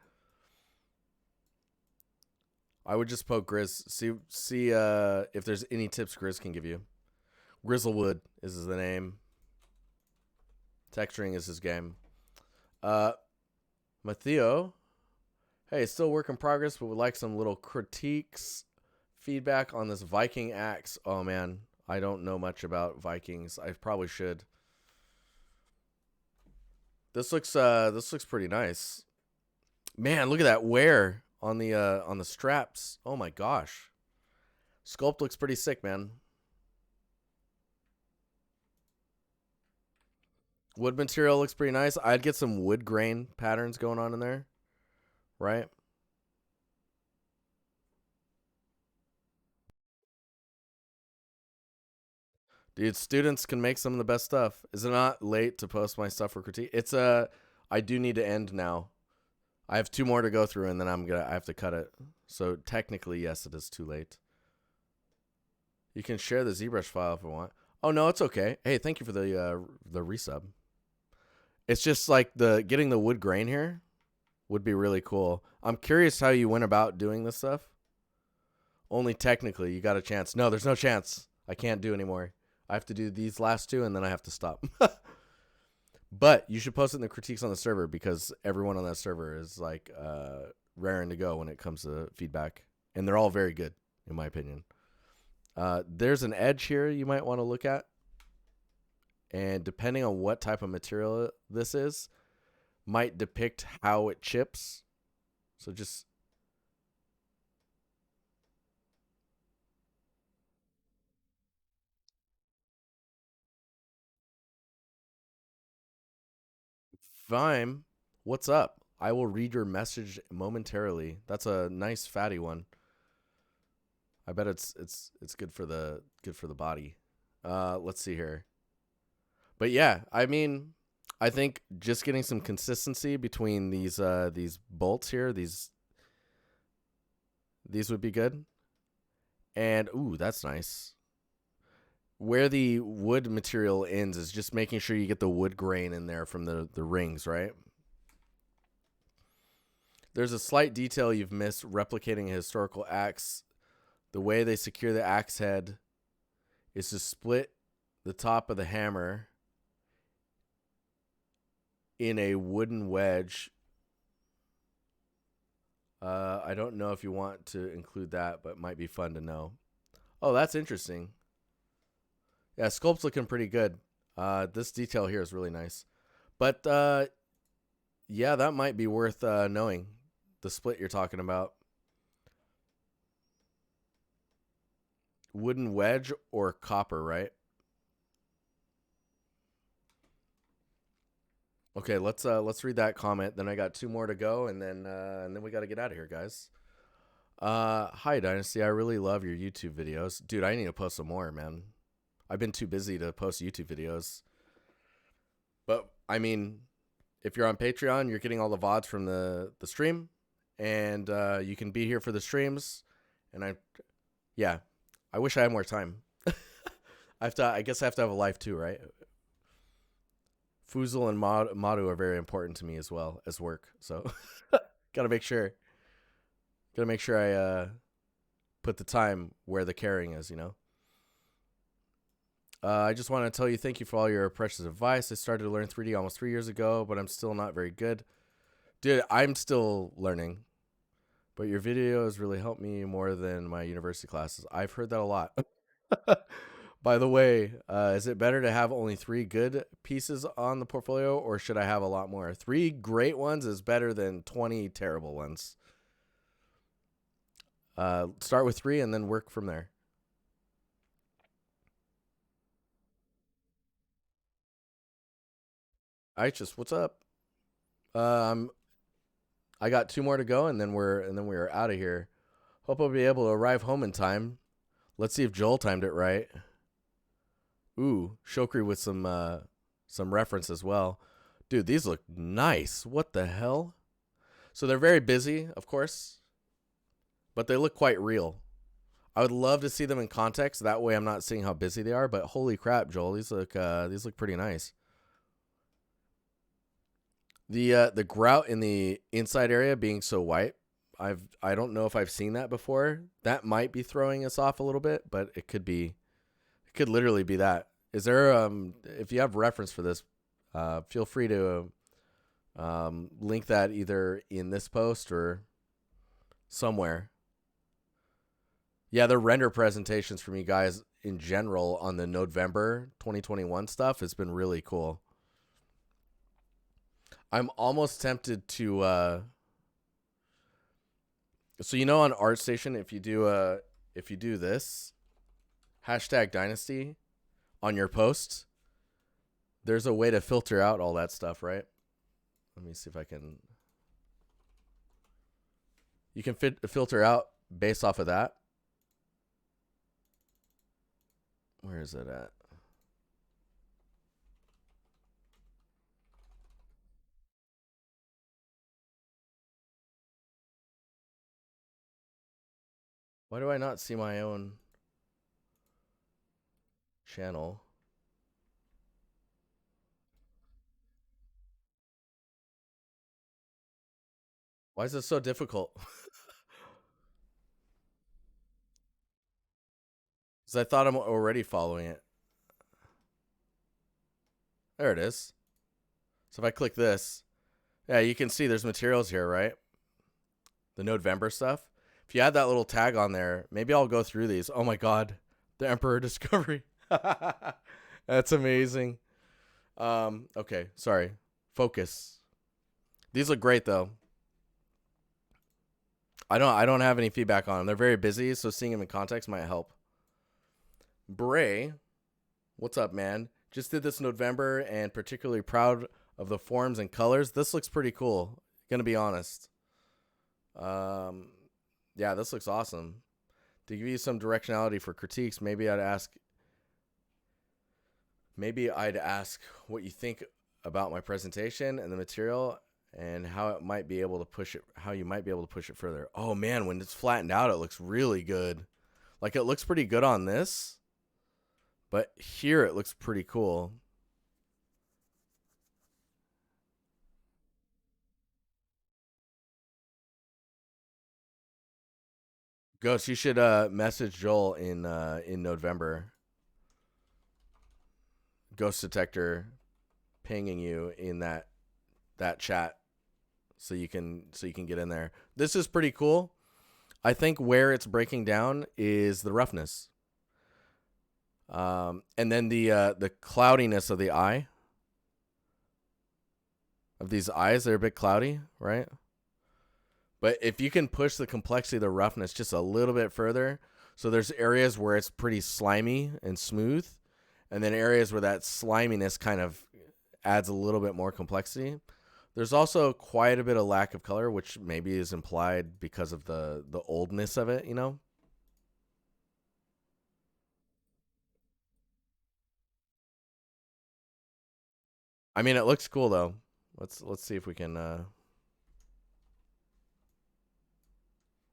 I would just poke Grizz, see if there's any tips Grizz can give you. Grizzlewood is the name. Texturing is his game. Matteo, hey, still work in progress, but would like some little critiques, feedback on this Viking axe. Oh man, I don't know much about Vikings. I probably should. This looks pretty nice. Man, look at that wear on the straps. Oh my gosh. Sculpt looks pretty sick, man. Wood material looks pretty nice. I'd get some wood grain patterns going on in there, right? Dude, students can make some of the best stuff. Is it not late to post my stuff for critique? It's I do need to end now. I have 2 more to go through, and then I have to cut it. So technically, yes, it is too late. You can share the ZBrush file if you want. Oh no, it's okay. Hey, thank you for the resub. It's just like getting the wood grain here would be really cool. I'm curious how you went about doing this stuff. Only technically, you got a chance. No, there's no chance. I can't do anymore. I have to do these last 2, and then I have to stop. But you should post it in the critiques on the server because everyone on that server is like raring to go when it comes to feedback. And they're all very good, in my opinion. There's an edge here you might want to look at. And depending on what type of material this is, might depict how it chips. So just... Vime, what's up? I will read your message momentarily. That's a nice fatty one. I bet it's good for the body. Let's see here. But yeah, I mean, I think just getting some consistency between these bolts here, these would be good. And ooh, that's nice. Where the wood material ends is just making sure you get the wood grain in there from the rings, right? There's a slight detail you've missed replicating a historical axe. The way they secure the axe head is to split the top of the hammer in a wooden wedge. I don't know if you want to include that, but it might be fun to know. Oh, that's interesting. Yeah, sculpt's looking pretty good. This detail here is really nice. But yeah, that might be worth knowing. The split you're talking about. Wooden wedge or copper, right? Okay, let's read that comment. Then I got 2 more to go, and then we got to get out of here, guys. Hi Dynasty, I really love your YouTube videos, dude. I need to post some more, man. I've been too busy to post YouTube videos. But I mean, if you're on Patreon, you're getting all the VODs from the stream, and you can be here for the streams. And I wish I had more time. I guess I have to have a life too, right? Fuzel and Madu are very important to me as well as work. So gotta make sure I put the time where the caring is, you know. I just want to tell you thank you for all your precious advice. I started to learn 3D almost 3 years ago, but I'm still not very good. Dude, I'm still learning. But your videos really helped me more than my university classes. I've heard that a lot. By the way, is it better to have only 3 good pieces on the portfolio, or should I have a lot more? 3 great ones is better than 20 terrible ones. Start with 3 and then work from there. What's up? I got 2 more to go, and then we're out of here. Hope I'll be able to arrive home in time. Let's see if Joel timed it right. Ooh, Shokri with some reference as well. Dude, these look nice. What the hell? So they're very busy, of course, but they look quite real. I would love to see them in context. That way I'm not seeing how busy they are, but holy crap, Joel, these look pretty nice. The grout in the inside area being so white, I don't know if I've seen that before. That might be throwing us off a little bit, but it could literally be that. Is there if you have reference for this, feel free to link that either in this post or somewhere. Yeah, the render presentations from you guys in general on the November 2021 stuff has been really cool. I'm almost tempted to so you know on ArtStation if you do this #Dynasty on your post, there's a way to filter out all that stuff, right? Let me see if I can. You can filter out based off of that. Where is it at? Why do I not see my own channel? Why is it so difficult? Because I thought I'm already following it. There it is. So if I click this, yeah, you can see there's materials here, right? The November stuff. If you add that little tag on there, maybe I'll go through these. Oh my God, the Emperor Discovery. That's amazing. Okay, sorry. Focus. These look great though. I don't have any feedback on them. They're very busy, so seeing them in context might help. Bray, what's up, man? Just did this November and particularly proud of the forms and colors. This looks pretty cool. Gonna be honest. Yeah, this looks awesome. To give you some directionality for critiques, maybe I'd ask what you think about my presentation and the material and how you might be able to push it further. Oh man, when it's flattened out, it looks really good. Like it looks pretty good on this, but here it looks pretty cool. Ghost, you should message Joel in November. Ghost detector pinging you in that chat so you can get in there. This is pretty cool. I think where it's breaking down is the roughness. And then the cloudiness of the eye. Of these eyes, they're a bit cloudy, right? But if you can push the complexity of the roughness just a little bit further, so there's areas where it's pretty slimy and smooth, and then areas where that sliminess kind of adds a little bit more complexity. There's also quite a bit of lack of color, which maybe is implied because of the oldness of it, you know? I mean, it looks cool though. Let's see if we can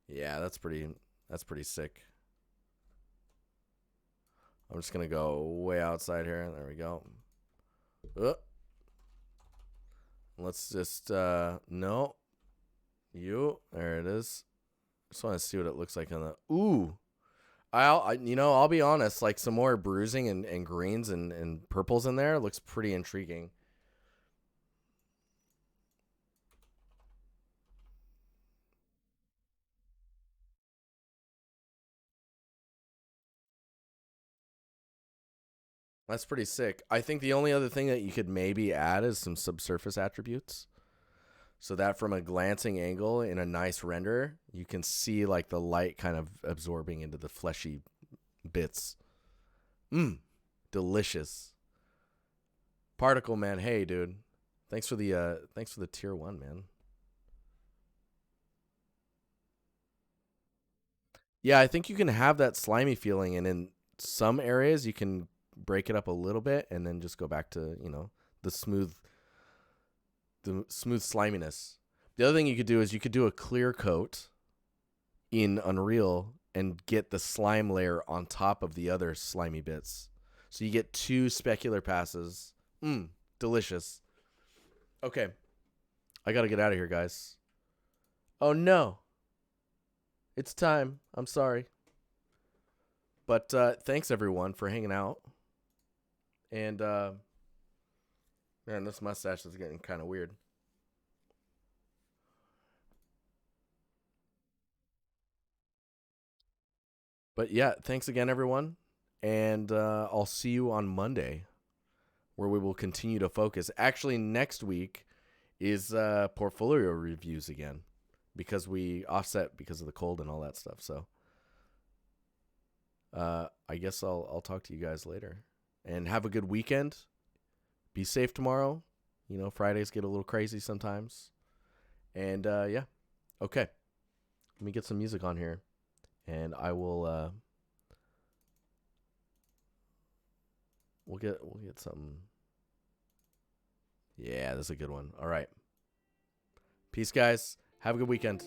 yeah, that's pretty sick. I'm just going to go way outside here. There we go. Let's just no. There it is. Just want to see what it looks like on the ooh. I'll be honest, like some more bruising and greens and purples in there looks pretty intriguing. That's pretty sick. I think the only other thing that you could maybe add is some subsurface attributes. So that from a glancing angle in a nice render, you can see like the light kind of absorbing into the fleshy bits. Delicious. Particle man, hey dude. Thanks for the tier 1, man. Yeah, I think you can have that slimy feeling, and in some areas you can break it up a little bit and then just go back to, the smooth sliminess. The other thing you could do is you could do a clear coat in Unreal and get the slime layer on top of the other slimy bits. So you get 2 specular passes. Delicious. Okay. I got to get out of here, guys. Oh no. It's time. I'm sorry. But thanks everyone for hanging out. And man, this mustache is getting kind of weird. But yeah, thanks again, everyone. And I'll see you on Monday, where we will continue to focus. Actually, next week is portfolio reviews again, because we offset because of the cold and all that stuff. So I guess I'll talk to you guys later. And have a good weekend. Be safe tomorrow. Fridays get a little crazy sometimes. And yeah. Okay. Let me get some music on here. And I will we'll get something. Yeah, this is a good one. All right. Peace, guys. Have a good weekend.